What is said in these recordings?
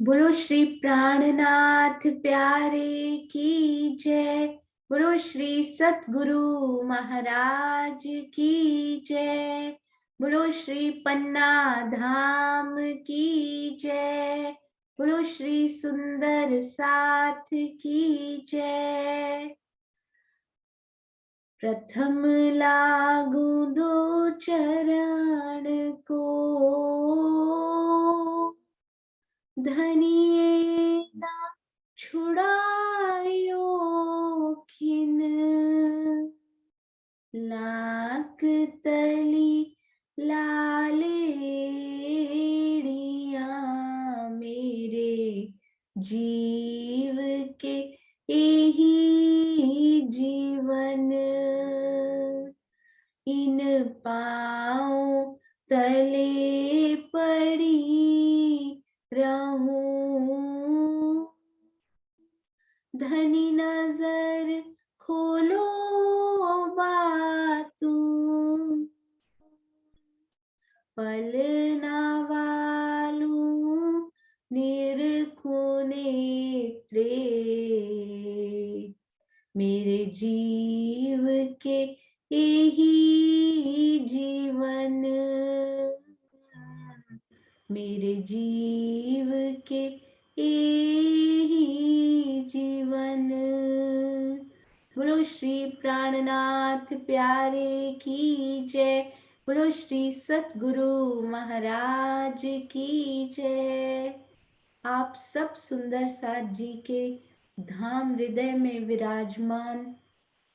बोलो श्री प्राणनाथ प्यारे की जय। बोलो श्री सतगुरु महाराज की जय। बोलो श्री पन्ना धाम की जय। बोलो श्री सुंदर साथ की जय। प्रथम लागू दो चरण को, धनिये ना छुड़ायो खिन। लाख तली लालेड़िया मेरे जीव के यही जीवन। इन पाँव तले पड़ी रहूं, धनी नजर खोलो बातूं। पलना वालू निरखु नेत्रे, मेरे जीव के यही जीवन। मेरे जीव के यही जीवन। बोलो श्री प्राणनाथ प्यारे की जय। बोलो श्री सतगुरु महाराज की जय। आप सब सुंदर साथ जी के धाम हृदय में विराजमान,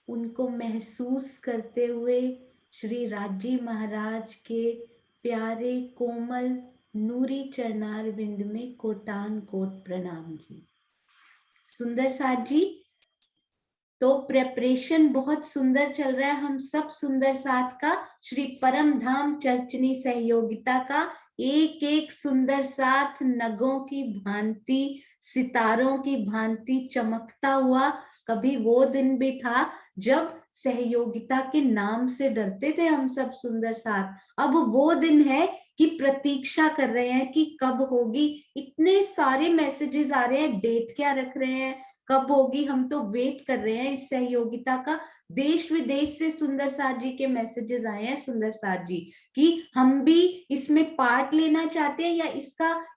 उनको महसूस करते हुए श्री राजी महाराज के प्यारे कोमल नूरी चरणार बिंद में कोटान कोट प्रणाम जी। सुंदर साथ जी, तो प्रेपरेशन बहुत सुंदर चल रहा है। हम सब सुंदर साथ का श्री परम धाम चर्चनी सहयोगिता का एक एक सुंदर साथ नगों की भांति, सितारों की भांति चमकता हुआ। कभी वो दिन भी था जब सहयोगिता के नाम से डरते थे हम सब सुंदर साथ। अब वो दिन है कि प्रतीक्षा कर रहे हैं कि कब होगी। इतने सारे मैसेजेस आ रहे हैं, डेट क्या रख रहे हैं, कब होगी। हम तो वेट कर रहे हैं इस सहयोगिता का। देश विदेश से सुंदर साथ जी के मैसेजेस आए हैं सुंदर साथ जी कि हम भी इसमें पार्ट लेना चाहते हैं या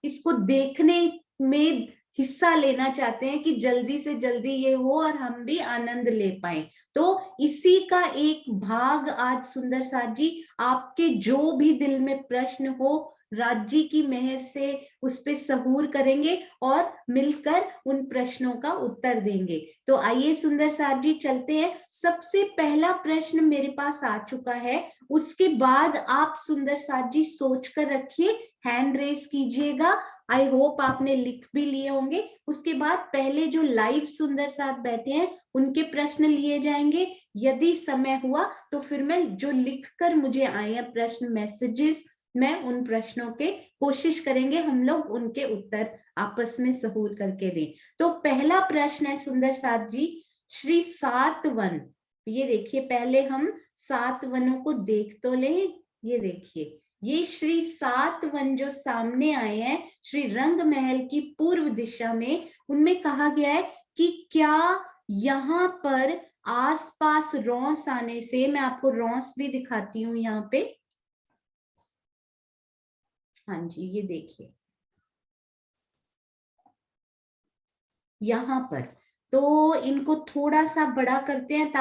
इसको देखने में हिस्सा लेना चाहते हैं कि जल्दी से जल्दी ये हो और हम भी आनंद ले पाए। तो इसी का एक भाग आज सुंदर साथ जी, आपके जो भी दिल में प्रश्न हो, राज्य की मेहर से उस पे सहूर करेंगे और मिलकर उन प्रश्नों का उत्तर देंगे। तो आइए सुंदर साथ जी चलते हैं। सबसे पहला प्रश्न मेरे पास आ चुका है, उसके बाद आप सुंदर साथ जी सोच कर रखिए, हैंड रेस कीजिएगा। आई होप आपने लिख भी लिए होंगे। उसके बाद पहले जो लाइव सुंदर साथ बैठे हैं उनके प्रश्न लिए जाएंगे। यदि समय हुआ तो फिर मैं जो लिखकर मुझे आए हैं प्रश्न मैसेजेस, मैं उन प्रश्नों के कोशिश करेंगे हम लोग उनके उत्तर आपस में सहूर करके दें। तो पहला प्रश्न है सुंदर साथ जी, श्री सात वन। ये देखिए, पहले हम सात वनों को देख तो लें। ये देखिए, ये श्री सात वन जो सामने आए हैं श्री रंग महल की पूर्व दिशा में, उनमें कहा गया है कि क्या यहाँ पर आसपास रौंस आने से, मैं आपको रौंस भी दिखाती हूँ यहाँ पे। हाँ जी, ये देखिए यहाँ पर, तो इनको थोड़ा सा बड़ा करते हैं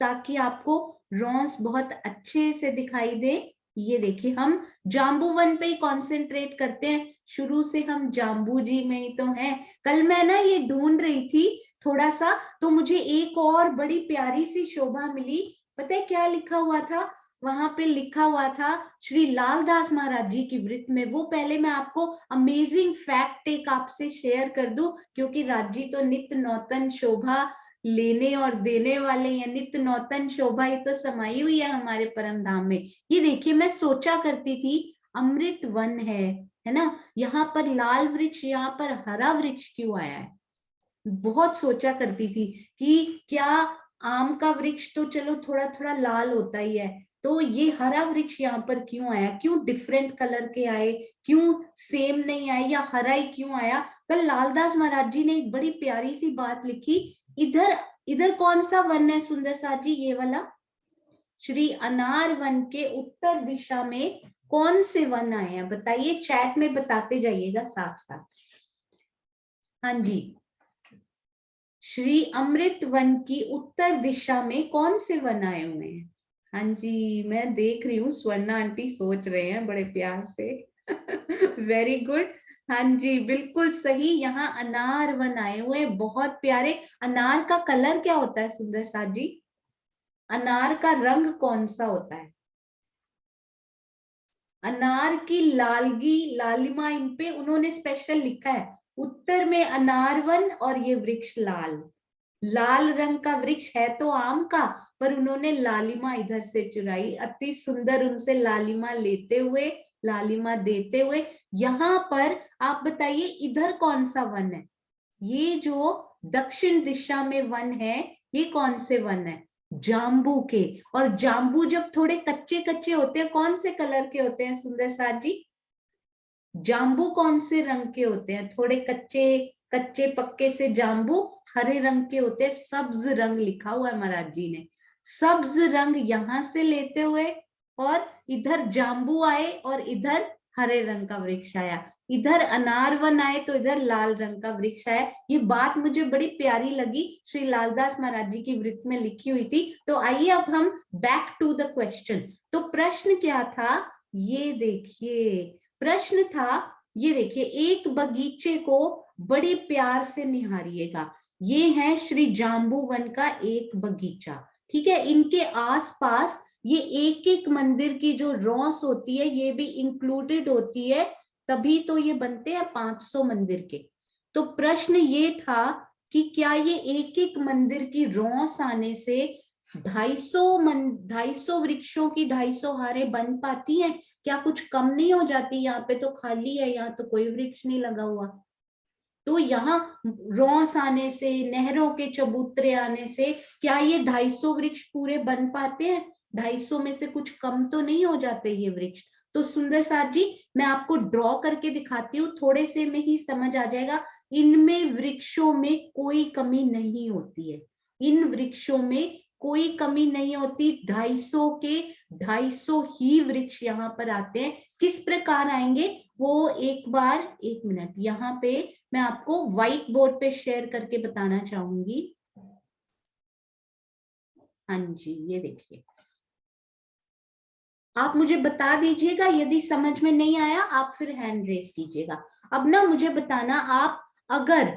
ताकि आपको रॉन्स बहुत अच्छे से दिखाई दे। ये देखिए, हम जाम्बू वन पे ही कॉन्सेंट्रेट करते हैं, शुरू से हम जाम्बू जी में ही तो हैं। कल मैं ना ये ढूंढ रही थी थोड़ा सा, तो मुझे एक और बड़ी प्यारी सी शोभा मिली। पता है क्या लिखा हुआ था वहां पे? लिखा हुआ था श्री लालदास महाराज जी की वृत्त में। वो पहले मैं आपको अमेजिंग फैक्ट एक आपसे शेयर कर दूं, क्योंकि राजी तो नित्य नौतन शोभा लेने और देने वाले हैं। नित्य नौतन शोभा ही तो समाई हुई है हमारे परम धाम में। ये देखिए, मैं सोचा करती थी अमृत वन है ना, यहाँ पर लाल वृक्ष, यहाँ पर हरा वृक्ष क्यों आया है? बहुत सोचा करती थी कि क्या आम का वृक्ष तो चलो थोड़ा थोड़ा लाल होता ही है, तो ये हरा वृक्ष यहाँ पर क्यों आया, क्यों डिफरेंट कलर के आए, क्यों सेम नहीं आए, या हरा ही क्यों आया? कल लालदास महाराज जी ने एक बड़ी प्यारी सी बात लिखी, इधर इधर कौन सा वन है सुंदर साथ जी, ये वाला श्री अनार वन के उत्तर दिशा में कौन से वन आए हैं बताइए, चैट में बताते जाइएगा साथ साथ। हाँ जी, श्री अमृत वन की उत्तर दिशा में कौन से वन आए हुए हैं? हाँ जी, मैं देख रही हूँ स्वर्णा आंटी सोच रहे हैं बड़े प्यार से। Very good. हाँ जी, बिल्कुल सही, यहाँ अनार वन आए हुए हैं, बहुत प्यारे। अनार का कलर क्या होता है सुंदर साथ जी? अनार का रंग कौन सा होता है? अनार की लालगी लालिमा, इन पे उन्होंने स्पेशल लिखा है, उत्तर में अनार वन और ये वृक्ष लाल लाल रंग का वृक्ष है तो आम का, पर उन्होंने लालिमा इधर से चुराई। अति सुंदर, उनसे लालिमा लेते हुए, लालिमा देते हुए। यहाँ पर आप बताइए इधर कौन सा वन है? ये जो दक्षिण दिशा में वन है, ये कौन से वन है? जाम्बू के। और जाम्बू जब थोड़े कच्चे कच्चे होते हैं, कौन से कलर के होते हैं सुंदर साथ जी? जाम्बू कौन से रंग के होते हैं? थोड़े कच्चे कच्चे पक्के से जाम्बू हरे रंग के होते हैं, सब्ज रंग लिखा हुआ है महाराज जी ने। सब्ज रंग यहां से लेते हुए और इधर जाम्बू आए और इधर हरे रंग का वृक्ष आया, इधर अनार वन आए तो इधर लाल रंग का वृक्ष आया। ये बात मुझे बड़ी प्यारी लगी, श्री लालदास महाराज जी की वृत्त में लिखी हुई थी। तो आइए अब हम बैक टू द क्वेश्चन। तो प्रश्न क्या था, ये देखिए प्रश्न था, ये देखिए, एक बगीचे को बड़े प्यार से निहारिएगा। ये है श्री जाम्बू वन का एक बगीचा, ठीक है। इनके आसपास ये एक एक मंदिर की जो रौस होती है ये भी इंक्लूडेड होती है, तभी तो ये बनते हैं 500 मंदिर के। तो प्रश्न ये था कि क्या ये एक एक मंदिर की रौस आने से 250 वृक्षों की 250 हारें बन पाती हैं? क्या कुछ कम नहीं हो जाती? यहाँ पे तो खाली है, यहाँ तो कोई वृक्ष नहीं लगा हुआ। तो यहाँ रौस आने से, नहरों के चबूतरे आने से क्या ये 250 वृक्ष पूरे बन पाते हैं? 250 में से कुछ कम तो नहीं हो जाते ये वृक्ष? तो सुंदर साथ जी, मैं आपको ड्रॉ करके दिखाती हूँ, थोड़े से में ही समझ आ जाएगा। इनमें वृक्षों में कोई कमी नहीं होती है, इन वृक्षों में कोई कमी नहीं होती। 250 के 250 ही वृक्ष यहाँ पर आते हैं। किस प्रकार आएंगे वो एक बार, एक मिनट, यहाँ पे मैं आपको व्हाइट बोर्ड पे शेयर करके बताना चाहूंगी। हाँ जी, ये देखिए, आप मुझे बता दीजिएगा, यदि समझ में नहीं आया आप फिर हैंड रेस कीजिएगा। अब ना मुझे बताना आप, अगर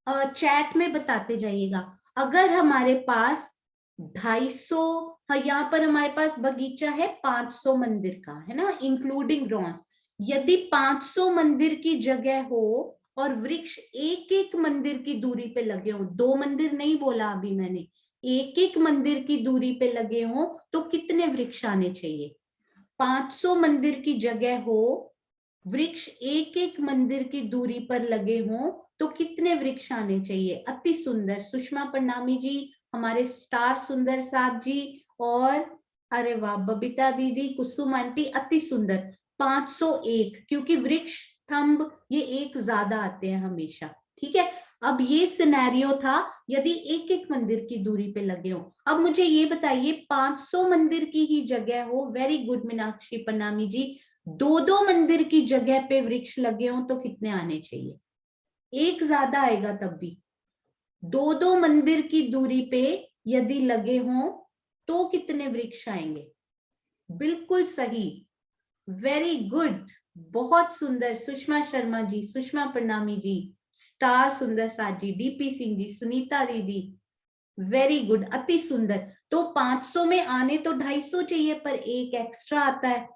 चैट में बताते जाइएगा, अगर हमारे पास 250, हाँ यहाँ पर हमारे पास बगीचा है 500 मंदिर का, है ना, इंक्लूडिंग रॉस। यदि 500 मंदिर की जगह हो और वृक्ष एक एक मंदिर की दूरी पे लगे हो, 2 मंदिर नहीं बोला अभी मैंने, एक एक मंदिर की दूरी पे लगे हो, तो कितने वृक्ष आने चाहिए? 500 मंदिर की जगह हो, वृक्ष एक एक मंदिर की दूरी पर लगे हों, तो कितने वृक्ष आने चाहिए? अति सुंदर, सुषमा प्रणामी जी, हमारे स्टार सुंदर साथ जी, और अरे वाह बबीता दीदी, कुसुम आंटी, अति सुंदर। 501, क्योंकि वृक्ष स्तंभ ये एक ज्यादा आते हैं हमेशा, ठीक है। अब ये सिनेरियो था यदि एक एक मंदिर की दूरी पे लगे हो। अब मुझे ये बताइए, 500 मंदिर की ही जगह हो, वेरी गुड मीनाक्षी प्रणामी जी, 2-2 मंदिर की जगह पे वृक्ष लगे हो तो कितने आने चाहिए? एक ज्यादा आएगा तब भी। 2-2 मंदिर की दूरी पे यदि लगे हों तो कितने वृक्ष आएंगे? बिल्कुल सही, वेरी गुड, बहुत सुंदर सुषमा शर्मा जी, सुषमा प्रणामी जी, स्टार सुंदर साथ जी, डीपी सिंह जी, सुनीता दीदी, वेरी गुड, अति सुंदर। तो 500 में आने तो 250 चाहिए, पर एक एक्स्ट्रा आता है,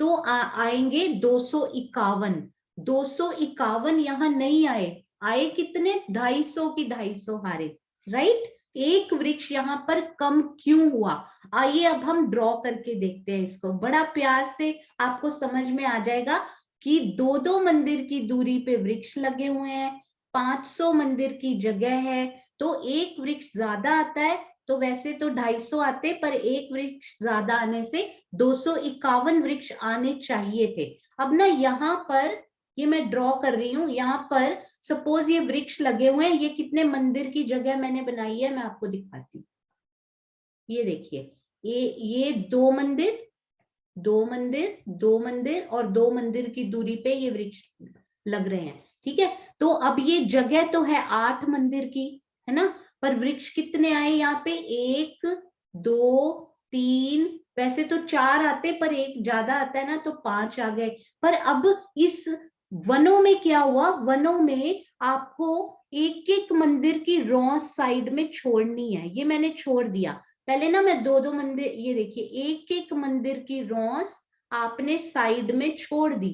तो आएंगे 251। 251 यहाँ नहीं आए, आए कितने? 250 की 250 हारे, राइट। एक वृक्ष यहाँ पर कम क्यों हुआ? आइए अब हम ड्रॉ करके देखते हैं इसको, बड़ा प्यार से आपको समझ में आ जाएगा कि 2-2 मंदिर की दूरी पे वृक्ष लगे हुए हैं, 500 मंदिर की जगह है, तो एक वृक्ष ज्यादा आता है, तो वैसे तो 250 आते, पर एक वृक्ष ज्यादा आने से 251 वृक्ष आने चाहिए थे। अब ना यहाँ पर ये मैं ड्रॉ कर रही हूँ, यहाँ पर सपोज ये वृक्ष लगे हुए हैं, ये कितने मंदिर की जगह मैंने बनाई है मैं आपको दिखाती हूँ। ये देखिए, ये 2 मंदिर, 2 मंदिर, 2 मंदिर और 2 मंदिर की दूरी पे ये वृक्ष लग रहे हैं। ठीक है, तो अब ये जगह तो है 8 मंदिर की, है ना, पर वृक्ष कितने आए यहाँ पे? 1 2 3, वैसे तो 4 आते पर एक ज्यादा आता है ना, तो 5 आ गए। पर अब इस वनों में क्या हुआ, वनों में आपको एक एक मंदिर की रॉस साइड में छोड़नी है, ये मैंने छोड़ दिया। पहले ना मैं 2-2 मंदिर, ये देखिए एक एक मंदिर की रॉस आपने साइड में छोड़ दी।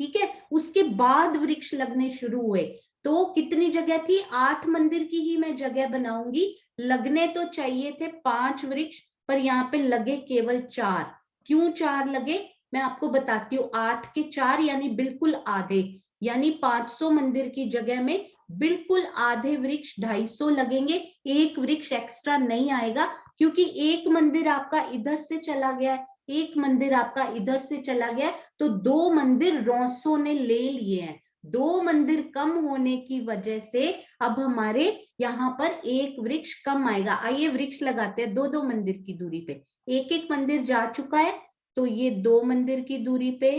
ठीक है, उसके बाद वृक्ष लगने शुरू हुए। तो कितनी जगह थी? 8 मंदिर की ही मैं जगह बनाऊंगी। लगने तो चाहिए थे 5 वृक्ष, पर यहाँ पे लगे केवल 4। क्यों 4 लगे मैं आपको बताती हूँ। 8 के 4 यानी बिल्कुल आधे, यानी 500 मंदिर की जगह में बिल्कुल आधे वृक्ष 250 लगेंगे। एक वृक्ष एक्स्ट्रा नहीं आएगा, क्योंकि एक मंदिर आपका इधर से चला गया है, एक मंदिर आपका इधर से चला गया, तो 2 मंदिर रॉसों ने ले लिए हैं। 2 मंदिर कम होने की वजह से अब हमारे यहाँ पर एक वृक्ष कम आएगा। आइए वृक्ष लगाते हैं 2-2 मंदिर की दूरी पे। एक एक मंदिर जा चुका है, तो ये 2 मंदिर की दूरी पे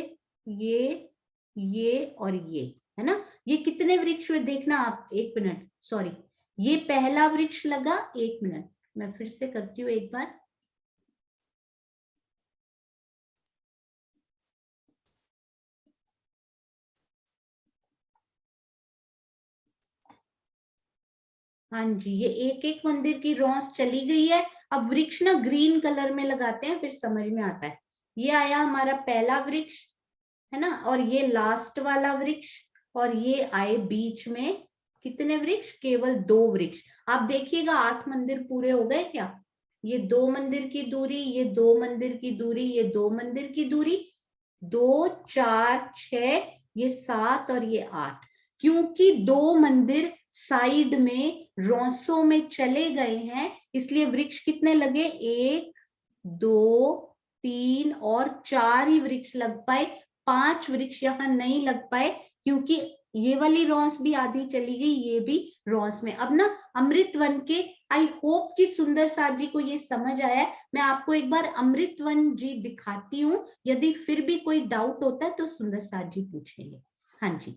ये और ये, है ना। ये कितने वृक्ष हुए देखना आप, 1 मिनट, सॉरी, ये पहला वृक्ष लगा। 1 मिनट, मैं फिर से करती हूँ एक बार। हाँ जी, ये एक एक मंदिर की रॉस चली गई है। अब वृक्ष ना ग्रीन कलर में लगाते हैं, फिर समझ में आता है। ये आया हमारा पहला वृक्ष, है ना, और ये लास्ट वाला वृक्ष, और ये आए बीच में कितने वृक्ष? केवल 2 वृक्ष। आप देखिएगा 8 मंदिर पूरे हो गए क्या? ये 2 मंदिर की दूरी, ये 2 मंदिर की दूरी, ये 2 मंदिर की दूरी, 2 4 6, ये 7 और ये 8। क्योंकि 2 मंदिर साइड में रौसों में चले गए हैं, इसलिए वृक्ष कितने लगे? 1 2 3 और 4 ही वृक्ष लग पाए। 5 वृक्ष यहाँ नहीं लग पाए, क्योंकि ये वाली रॉस भी आधी चली गई, ये भी रॉस में। अब ना अमृत वन के, आई होप कि सुंदर साथ जी को ये समझ आया। मैं आपको एक बार अमृत वन जी दिखाती हूँ, यदि फिर भी कोई डाउट होता है तो सुंदर साथ जी पूछेंगे। हाँ जी,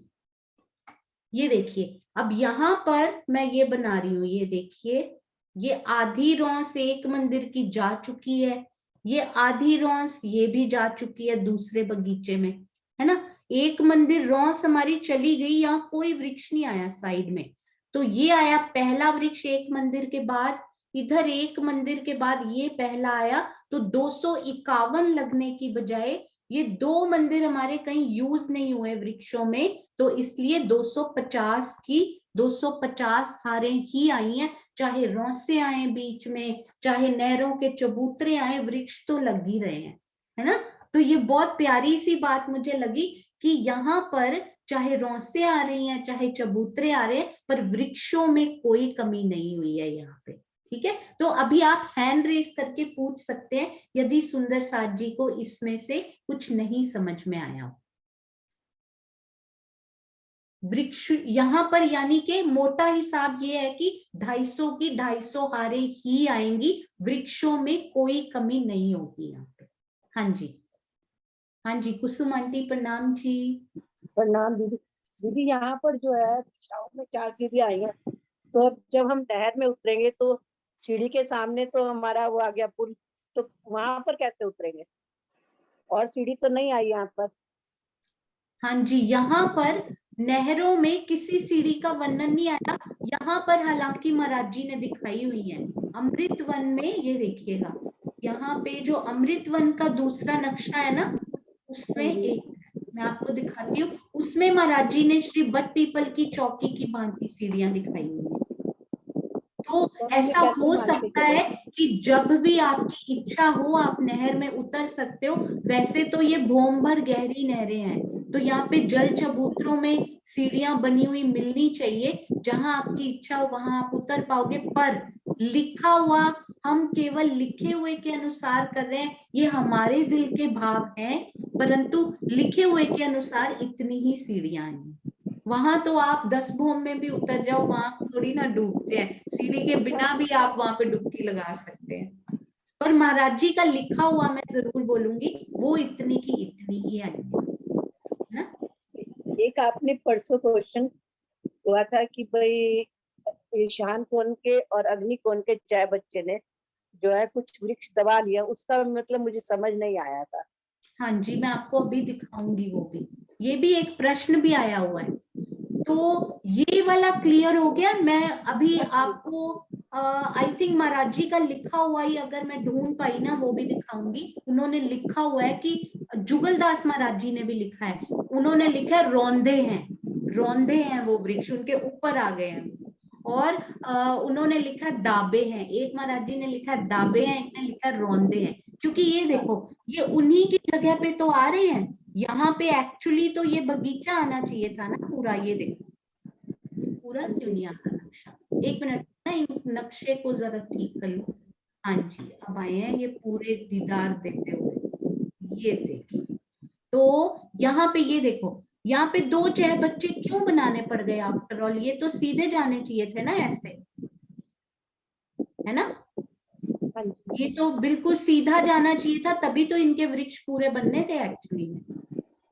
ये देखिए, अब यहाँ पर मैं ये बना रही हूँ, ये देखिए, ये आधी रॉस एक मंदिर की जा चुकी है, ये आधी रॉस ये भी जा चुकी है दूसरे बगीचे में, है ना। एक मंदिर रॉस हमारी चली गई, यहाँ कोई वृक्ष नहीं आया साइड में। तो ये आया पहला वृक्ष एक मंदिर के बाद, इधर एक मंदिर के बाद ये पहला आया। तो 251 लगने की बजाय ये 2 मंदिर हमारे कहीं यूज नहीं हुए वृक्षों में, तो इसलिए 250 की 250 हारें ही आई हैं। चाहे रौसे आए बीच में, चाहे नहरों के चबूतरे आए, वृक्ष तो लग ही रहे हैं, है ना। तो ये बहुत प्यारी सी बात मुझे लगी कि यहाँ पर चाहे रौसे आ रही हैं, चाहे चबूतरे आ रहे हैं, पर वृक्षों में कोई कमी नहीं हुई है यहाँ पे। ठीक है, तो अभी आप हैंड रेस करके पूछ सकते हैं यदि सुंदर साथ जी को इसमें से कुछ नहीं समझ में आया हो। वृक्ष यहाँ पर यानी कि मोटा हिसाब ये है कि 250 की 250 हारें ही आएंगी, वृक्षों में कोई कमी नहीं होगी यहाँ पे। हाँ जी, हाँ जी, कुसुम आंटी प्रणाम जी। प्रणाम दीदी। दीदी यहाँ पर जो है दिशाओं में 4 सीढ़ियां आई हैं, तो अब जब हम नहर में उतरेंगे तो सीढ़ी के सामने तो हमारा वो आ गया पुल, तो वहां पर कैसे उतरेंगे? और सीढ़ी तो नहीं आई यहाँ पर। हाँ जी, यहाँ पर नहरों में किसी सीढ़ी का वर्णन नहीं आया। यहाँ पर हालांकि महाराज जी ने दिखाई हुई है अमृत वन में, ये देखिएगा यहाँ पे जो अमृत वन का दूसरा नक्शा है ना, उसमें एक मैं आपको दिखाती हूँ, उसमें महाराज जी ने श्री बट पीपल की चौकी की भांति सीढ़ियां दिखाई हुई है। तो ऐसा हो सकता है कि जब भी आपकी इच्छा हो आप नहर में उतर सकते हो। वैसे तो ये भूम भर गहरी नहरें हैं, तो यहाँ पे जल चबूतरों में सीढ़ियां बनी हुई मिलनी चाहिए, जहां आपकी इच्छा हो वहां आप उतर पाओगे। पर लिखा हुआ हम केवल लिखे हुए के अनुसार कर रहे हैं, ये हमारे दिल के भाव हैं, परंतु लिखे हुए के अनुसार इतनी ही सीढ़ियां हैं। वहां तो आप 10 भौम में भी उतर जाओ, वहां थोड़ी ना डूबते हैं, सीढ़ी के बिना भी आप वहां पे डुबकी लगा सकते हैं। पर महाराज जी का लिखा हुआ मैं जरूर बोलूंगी, वो इतनी की इतनी ही आई है ना। एक आपने परसों क्वेश्चन हुआ था कि भाई शान कोण के और अग्नि कोण के 6 बच्चे ने जो है कुछ वृक्ष दबा लिया, उसका मतलब मुझे समझ नहीं आया था। हाँ जी, मैं आपको अभी दिखाऊंगी वो भी, ये भी एक प्रश्न भी आया हुआ है। तो ये वाला क्लियर हो गया। मैं अभी आपको आई थिंक महाराज जी का लिखा हुआ ही अगर मैं ढूंढ पाई ना वो भी दिखाऊंगी। उन्होंने लिखा हुआ है कि जुगलदास महाराज जी ने भी लिखा है, उन्होंने लिखा है रौंदे हैं, रौंदे हैं वो वृक्ष, उनके ऊपर आ गए हैं। और उन्होंने लिखा दाबे हैं, एक महाराज जी ने लिखा दाबे हैं, एक ने लिखा रौंदे हैं। क्योंकि ये देखो, ये उन्हीं की जगह पे तो आ रहे हैं, यहाँ पे एक्चुअली तो ये बगीचा आना चाहिए था ना पूरा। ये देखो, ये पूरा क्यों नहीं आता नक्शा, एक मिनट ना, इन नक्शे को जरा ठीक कर लो। हाँ जी, अब आए हैं ये पूरे दीदार देते हुए। ये देखिए, तो यहाँ पे ये देखो, यहाँ पे 2 चह बच्चे क्यों बनाने पड़ गए आफ्टर ऑल, ये तो सीधे जाने चाहिए थे ना ऐसे, है ना। हाँ जी। ये तो बिल्कुल सीधा जाना चाहिए था, तभी तो इनके वृक्ष पूरे बनने थे एक्चुअली में।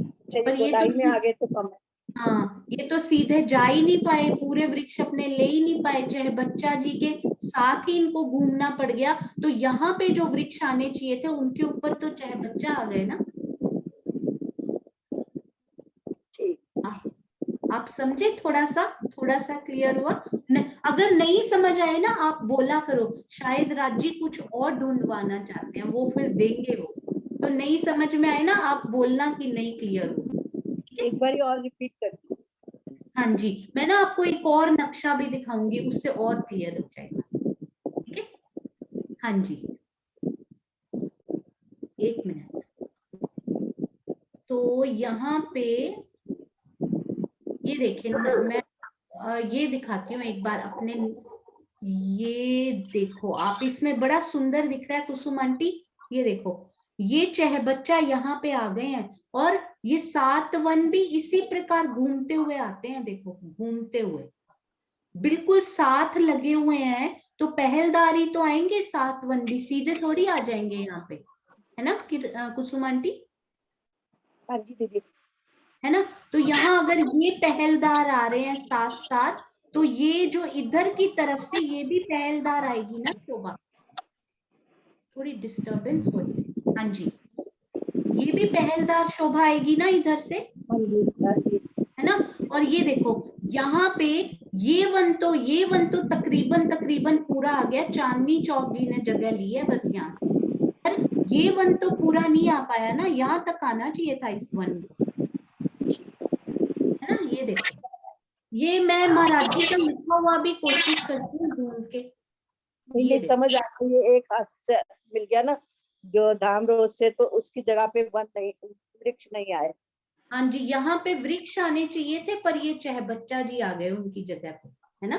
चलिए पर ये तो गोलाई में आगे तो कम है। हाँ, ये तो सीधे जा ही नहीं पाए, पूरे वृक्ष अपने ले ही नहीं पाए, चाहे बच्चा जी के साथ ही इनको घूमना पड़ गया। तो यहाँ पे जो वृक्ष आने चाहिए थे उनके ऊपर तो चाहे बच्चा आ गए ना। ठीक। आप समझे, थोड़ा सा क्लियर हुआ न? अगर नहीं समझ आए ना आप बोला करो, शायद राजी कुछ और ढूंढवाना चाहते हैं, वो फिर देंगे वो। तो नहीं समझ में आए ना आप बोलना कि नहीं क्लियर हुआ। एक बार और रिपीट कर दीजिए। हाँ जी, मैं ना आपको एक और नक्शा भी दिखाऊंगी, उससे और क्लियर हो जाएगा। ठीक है, हाँ जी, एक मिनट। तो यहाँ पे ये देखिए ना, मैं ये दिखाती हूँ एक बार अपने। ये देखो आप, इसमें बड़ा सुंदर दिख रहा है कुसुम आंटी, ये देखो, ये चह बच्चा यहाँ पे आ गए हैं, और ये 7 वन भी इसी प्रकार घूमते हुए आते हैं, देखो घूमते हुए बिल्कुल साथ लगे हुए हैं। तो पहलदारी तो आएंगे, 7 वन भी सीधे थोड़ी आ जाएंगे यहाँ पे, है ना कुसुम आंटी, हाँ जी दीदी। है ना। तो यहाँ अगर ये पहलदार आ रहे हैं साथ साथ, तो ये जो इधर की तरफ से ये भी पहलदार आएगी ना शोभा, थोड़ी डिस्टरबेंस हो रही है। हाँ जी, ये भी पहलदार शोभा आएगी ना इधर से, हाँ जी। हाँ जी। है ना। और ये देखो यहाँ पे ये वन तो तकरीबन तकरीबन पूरा आ गया, चांदनी चौक जी ने जगह ली है बस यहाँ से। पर ये वन तो पूरा नहीं आ पाया ना, यहाँ तक आना चाहिए था इस वन को, है ना। ये देखो, ये मैं महाराज जी का लिखा हुआ भी कोशिश करती हूँ ढूंढ के। नहीं ये नहीं, देखो, समझ आ गई, ये एक हाथ से मिल गया ना जो धाम रोज से, तो उसकी जगह पे वन नहीं, वृक्ष नहीं आए। हाँ जी, यहाँ पे वृक्ष आने चाहिए थे, पर ये चह बच्चा जी आ गए उनकी जगह पे, है ना।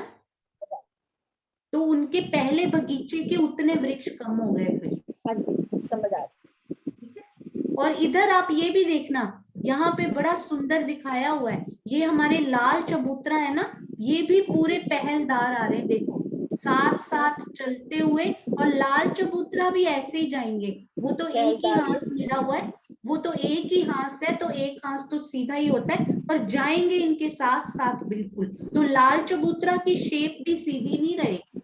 तो उनके पहले बगीचे के उतने वृक्ष कम हो गए फिर। हाँ जी, समझ आ गई। ठीक है, और इधर आप ये भी देखना, यहाँ पे बड़ा सुंदर दिखाया हुआ है, ये हमारे लाल चबूतरा है ना, ये भी पूरे पहलदार आ रहे हैं, देखो साथ साथ चलते हुए। और लाल चबूतरा भी ऐसे ही जाएंगे, वो तो एक ही घास मिला हुआ है, वो तो एक ही घास है, तो एक घास तो सीधा ही होता है, पर जाएंगे इनके साथ साथ बिल्कुल। तो लाल चबूतरा की शेप भी सीधी नहीं रहेगी,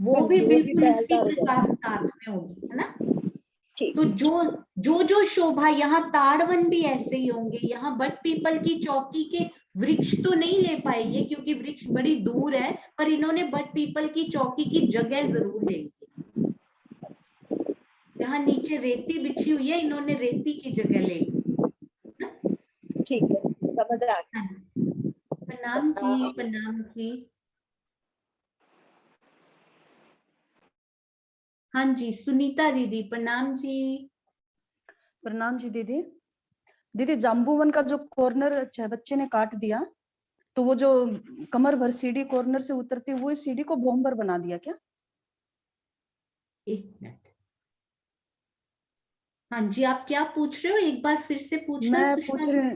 हाँ वो भी जी, वो भी बिल्कुल इसी पहलदार हो प्रकार जाएगा। साथ में होगी, है ना। ठीक। तो जो शोभा, यहाँ ताड़वन भी ऐसे ही होंगे, यहाँ बट पीपल की चौकी के वृक्ष तो नहीं ले पाएंगे क्योंकि वृक्ष बड़ी दूर है, पर इन्होंने बट पीपल की चौकी की जगह जरूर ले ली। यहाँ नीचे रेती बिछी हुई है, इन्होंने रेती की जगह ले ली ना। ठीक है, समझ आ गई। हाँ, प्रणाम जी, प्रणाम जी। हाँ जी, सुनीता दीदी प्रणाम जी। प्रणाम जी दीदी। दीदी जाम्बूवन का जो कॉर्नर बच्चे ने काट दिया, तो वो जो कमर भर सीढ़ी कॉर्नर से उतरती हुई सीढ़ी को भोंबर बना दिया क्या? एक मिनट। हाँ जी, आप क्या पूछ रहे हो, एक बार फिर से पूछना मैं सुषमा पूछ जी। रही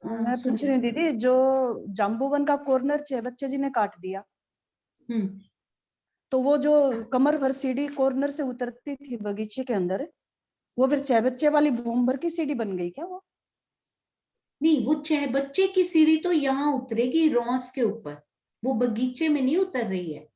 मैं पूछ रही हूँ दीदी, जो जाम्बूवन का कॉर्नर बच्चे जी ने काट दिया, तो वो जो कमर भर सीढ़ी कॉर्नर से उतरती थी बगीचे के अंदर, वो फिर 6 बच्चे वाली भूम भर की सीढ़ी बन गई क्या वो? नहीं, वो 6 बच्चे की सीढ़ी तो यहाँ उतरेगी रॉस के ऊपर, वो बगीचे में नहीं उतर रही है।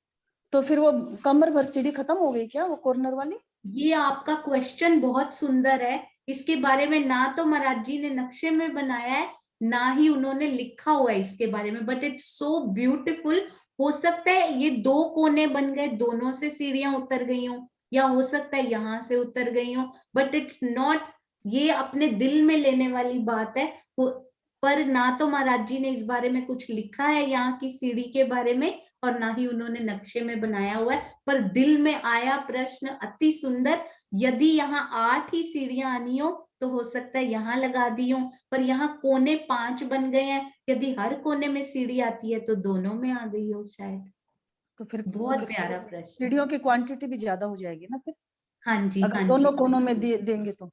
तो फिर वो कमर भर सीढ़ी खत्म हो गई क्या वो कॉर्नर वाली? ये आपका क्वेश्चन बहुत सुंदर है। इसके बारे में ना तो महाराज जी ने नक्शे में बनाया है, ना ही उन्होंने लिखा हुआ है इसके बारे में, बट इट्स सो ब्यूटीफुल। हो सकता है ये 2 कोने बन गए, दोनों से सीढ़ियां उतर गई हो, या हो सकता है यहां से उतर गई हो, बट इट्स नॉट, ये अपने दिल में लेने वाली बात है। पर ना तो महाराज जी ने इस बारे में कुछ लिखा है यहाँ की सीढ़ी के बारे में, और ना ही उन्होंने नक्शे में बनाया हुआ है, पर दिल में आया प्रश्न अति सुंदर। यदि यहाँ 8 ही सीढ़ियां आनी हो तो हो सकता है यहाँ लगा दी हो, पर यहाँ कोने 5 बन गए हैं, यदि हर कोने में सीढ़ी आती है तो दोनों में आ गई हो शायद। तो फिर बहुत प्यारा प्रश्न। सीढ़ियों की क्वांटिटी भी ज्यादा हो जाएगी ना फिर, हाँ जी, अगर हाँ दोनों जी, कोनों में देंगे तो।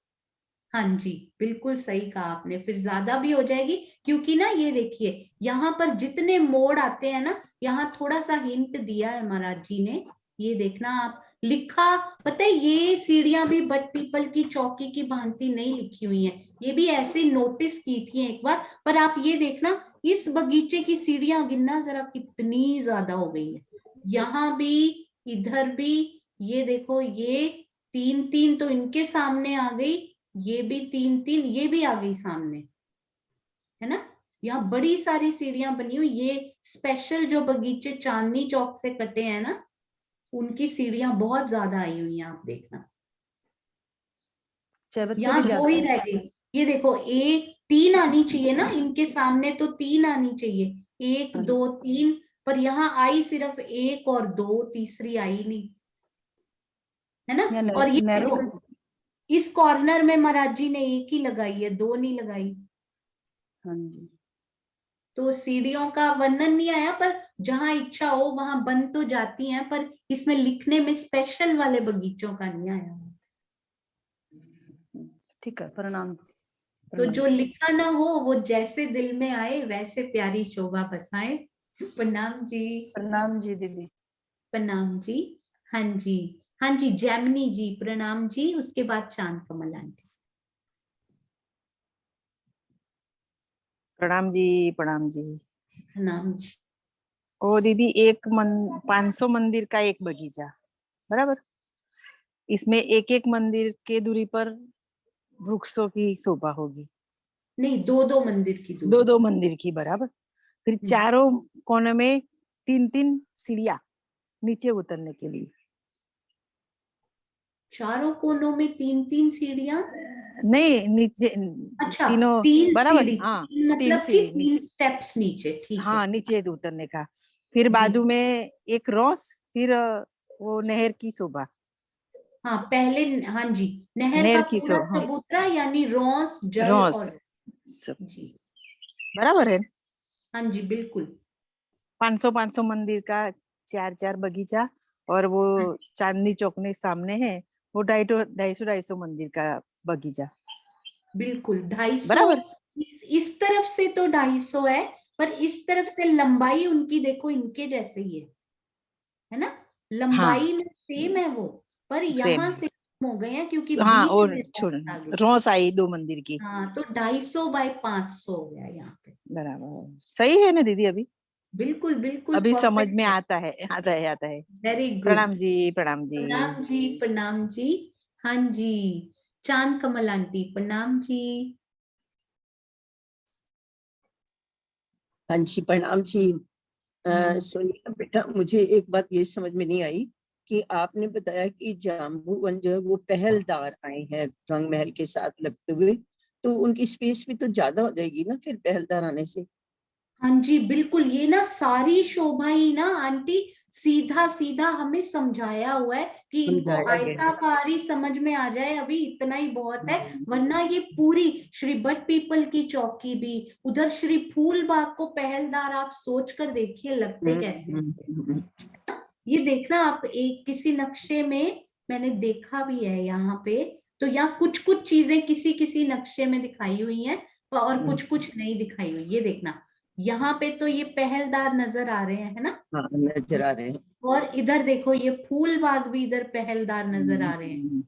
हाँ जी, बिल्कुल सही कहा आपने, फिर ज्यादा भी हो जाएगी। क्योंकि ना ये देखिए, यहाँ पर जितने मोड़ आते हैं ना, यहाँ थोड़ा सा हिंट दिया है महाराज जी ने, ये देखना आप, लिखा, पता है ये सीढ़ियां भी बट पीपल की चौकी की भांति नहीं लिखी हुई हैं, ये भी ऐसे नोटिस की थी एक बार। पर आप ये देखना, इस बगीचे की सीढ़ियां गिनना जरा कितनी ज्यादा हो गई है, यहाँ भी, इधर भी, ये देखो, ये 3-3 तो इनके सामने आ गई, ये भी 3-3, ये भी आ गई सामने, है ना। यहाँ बड़ी सारी सीढ़ियां बनी हुई, ये स्पेशल जो बगीचे चांदनी चौक से कटे हैं ना, उनकी सीढ़ियां बहुत ज्यादा आई हुई हैं, आप देखना। 6 बच्चे यहाँ भी 2 ज्यादा ही है। रह गई, ये देखो, 1-3 आनी चाहिए ना इनके सामने, तो 3 आनी चाहिए, 1-2-3, पर यहाँ आई सिर्फ 1 और 2, तीसरी आई नहीं, है ना। या और ये नैरो। देखो, इस कॉर्नर में महाराज जी ने 1 ही लगाई है, 2 नहीं लगाई। हाँ जी। तो सीढ़ियों का वर्णन नहीं आया, पर जहां इच्छा हो वहां बन तो जाती हैं, पर इसमें लिखने में स्पेशल वाले बगीचों का नहीं आया। ठीक है, प्रणाम। तो प्रणाम। जो लिखा ना हो वो जैसे दिल में आए वैसे प्यारी शोभा बसाए। प्रणाम जी। प्रणाम जी दीदी। प्रणाम जी। हाँ जी, हाँ जी, जैमिनी जी प्रणाम जी, उसके बाद चांद कमल आंटी। प्रणाम जी। प्रणाम जी। प्रणाम जी। ओ दीदी, 500 मंदिर का एक बगीचा, बराबर। इसमें एक एक मंदिर के दूरी पर वृक्षों की शोभा होगी। नहीं, 2-2 मंदिर की दूरी। 2-2 मंदिर की, बराबर। फिर चारों कोने में 3-3 सीढ़ियां नीचे उतरने के लिए। चारों कोनों में 3-3 सीढ़ियां। नहीं, नीचे अच्छा, तीनों, 3 बराबर। सीढ़ी, हाँ, 3 3 मतलब कि सीढ़ी 3 नीचे। स्टेप्स नीचे, ठीक है। हाँ, नीचे उतरने का। फिर जी। बाजू में एक रोस, फिर वो नहर की शोभा। हाँ पहले, हाँ जी, नहर का नहर की पूरा शोभा, हाँ, चबूतरा, यानी रॉस जल रोस और सब, जी। बराबर है। हाँ जी, बिल्कुल। 500 मंदिर का 4-4 बगीचा, और वो चांदनी चौक में सामने है वो 250 मंदिर का बगीचा, बिल्कुल 250। बराबर। इस तरफ से तो 250 है, पर इस तरफ से लंबाई उनकी देखो इनके जैसे ही है ना, हाँ, लंबाई में सेम है वो, पर सेम यहाँ है। से कम हो गए हैं क्योंकि हाँ, बीच और में छोड़, रॉस आ गई। रोस आई 2 मंदिर की, हाँ, तो 250/500 हो गया यहाँ पे। बराबर। सही है ना दीदी? अभी बिल्कुल बिल्कुल अभी समझ में परफेक्ट है। आता है, आता है, आता है। Very good. प्रणाम जी। प्रणाम जी। प्रणाम जी, प्रणाम जी। हाँ जी, चांद कमल आंटी प्रणाम जी। हाँ जी, प्रणाम जी। सोनिया बेटा, मुझे एक बात ये समझ में नहीं आई कि आपने बताया कि जाम्बूवन जो है वो पहलदार आए हैं रंग महल के साथ लगते हुए, तो उनकी स्पेस भी तो ज्यादा हो जाएगी ना फिर पहलदार आने से। हाँ जी, बिल्कुल, ये ना सारी शोभा ही ना आंटी सीधा सीधा हमें समझाया हुआ है कि इनको समझाया गया है। आयताकारी समझ में आ जाए, अभी इतना ही बहुत है। हम्म, वरना ये पूरी श्री बट पीपल की चौकी भी, उधर श्री फूल बाग को पहलदार, आप सोच कर देखिए लगते कैसे। हम्म, हम्म, ये देखना आप एक किसी नक्शे में, मैंने देखा भी है यहाँ पे। तो यहाँ कुछ कुछ चीजें किसी किसी नक्शे में दिखाई हुई हैं और कुछ कुछ नहीं दिखाई हुई। ये देखना, यहाँ पे तो ये पहलदार नजर आ रहे हैं, है ना। हाँ नजर आ रहे हैं। और इधर देखो ये फूल बाग भी इधर पहलदार नजर आ रहे हैं।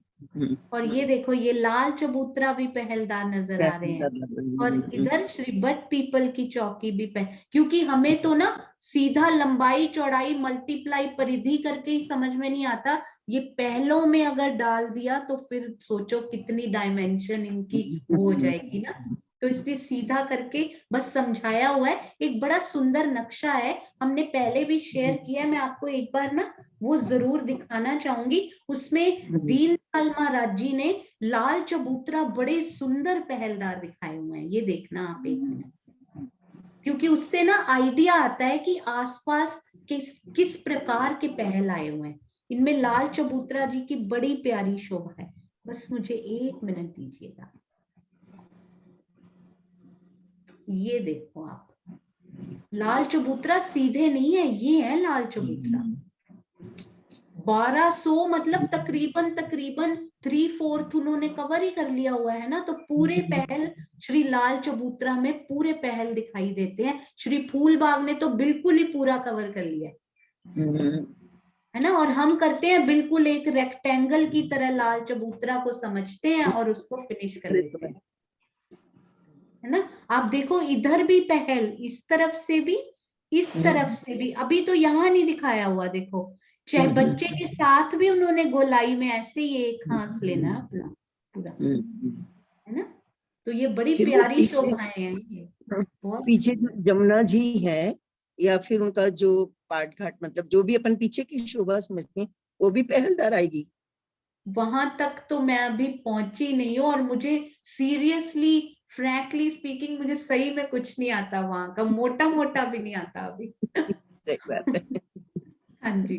और ये देखो ये लाल चबूतरा भी पहलदार नजर आ रहे हैं। और इधर श्री बट पीपल की चौकी भी क्योंकि हमें तो ना सीधा लंबाई चौड़ाई मल्टीप्लाई परिधि करके ही समझ में नहीं आता। ये पहलों में अगर डाल दिया तो फिर सोचो कितनी डायमेंशन इनकी हो जाएगी ना। तो इसलिए सीधा करके बस समझाया हुआ है। एक बड़ा सुंदर नक्शा है, हमने पहले भी शेयर किया है, मैं आपको एक बार ना वो जरूर दिखाना चाहूंगी। उसमें दीनदयाल महाराज जी ने लाल चबूतरा बड़े सुंदर पहलदार दिखाए हुए हैं। ये देखना आप एक मिनट, क्योंकि उससे ना आइडिया आता है कि आसपास किस प्रकार के पहल आए हुए हैं। इनमें लाल चबूतरा जी की बड़ी प्यारी शोभा है। बस मुझे एक मिनट दीजिएगा। ये देखो आप, लाल चबूतरा सीधे नहीं है, ये है लाल चबूतरा। 1200 मतलब तकरीबन 3/4 उन्होंने कवर ही कर लिया हुआ है ना। तो पूरे पहल श्री लाल चबूतरा में पूरे पहल दिखाई देते हैं। श्री फूलबाग ने तो बिल्कुल ही पूरा कवर कर लिया है ना। और हम करते हैं बिल्कुल एक रेक्टेंगल की तरह लाल चबूतरा को समझते हैं और उसको फिनिश कर देते हैं, है ना। आप देखो इधर भी पहल, इस तरफ से भी इस तरफ से भी। अभी तो यहाँ नहीं दिखाया हुआ, देखो चाहे बच्चे के साथ भी उन्होंने गोलाई में ऐसे ही एक सांस लेना अपना पूरा, है ना। तो ये बड़ी प्यारी शोभाएं हैं ये, बहुत पीछे जो जमुना जी है या फिर उनका जो पाट घाट, मतलब जो भी अपन पीछे की शोभा समझते हैं, वो भी पहलदार आएगी। वहां तक तो मैं अभी पहुंची नहीं हूँ। और मुझे सीरियसली फ्रैंकली स्पीकिंग मुझे सही में कुछ नहीं आता, वहां का मोटा मोटा भी नहीं आता अभी। सही बात है। हाँ जी।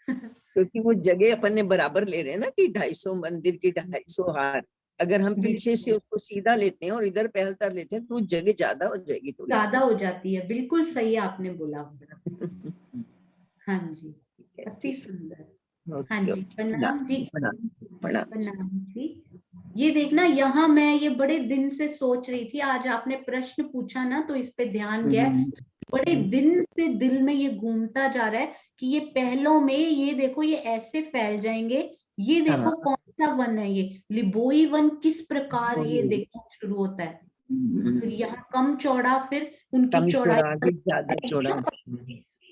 क्योंकि वो जगह अपन ने बराबर ले रहे हैं ना कि 250 मंदिर की 250 हार। अगर हम पीछे से उसको सीधा लेते हैं और इधर पहलदार लेते हैं तो जगह ज्यादा हो जाएगी, थोड़ी ज्यादा हो जाती है। बिल्कुल सही आपने बोला। हाँ जी, अति सुंदर। हाँ जी, प्रणाम जी। प्रणाम जी। ये देखना, यहाँ मैं ये बड़े दिन से सोच रही थी, आज आपने प्रश्न पूछा ना तो इस पे ध्यान गया। बड़े दिन से दिल में ये घूमता जा रहा है कि ये पहलों में ये देखो ये ऐसे फैल जाएंगे। ये देखो कौन सा वन है, ये लिबोई वन किस प्रकार ये देखो शुरू होता है। फिर यहाँ कम चौड़ा, फिर उनकी चौड़ाई ज्यादा चौड़ा।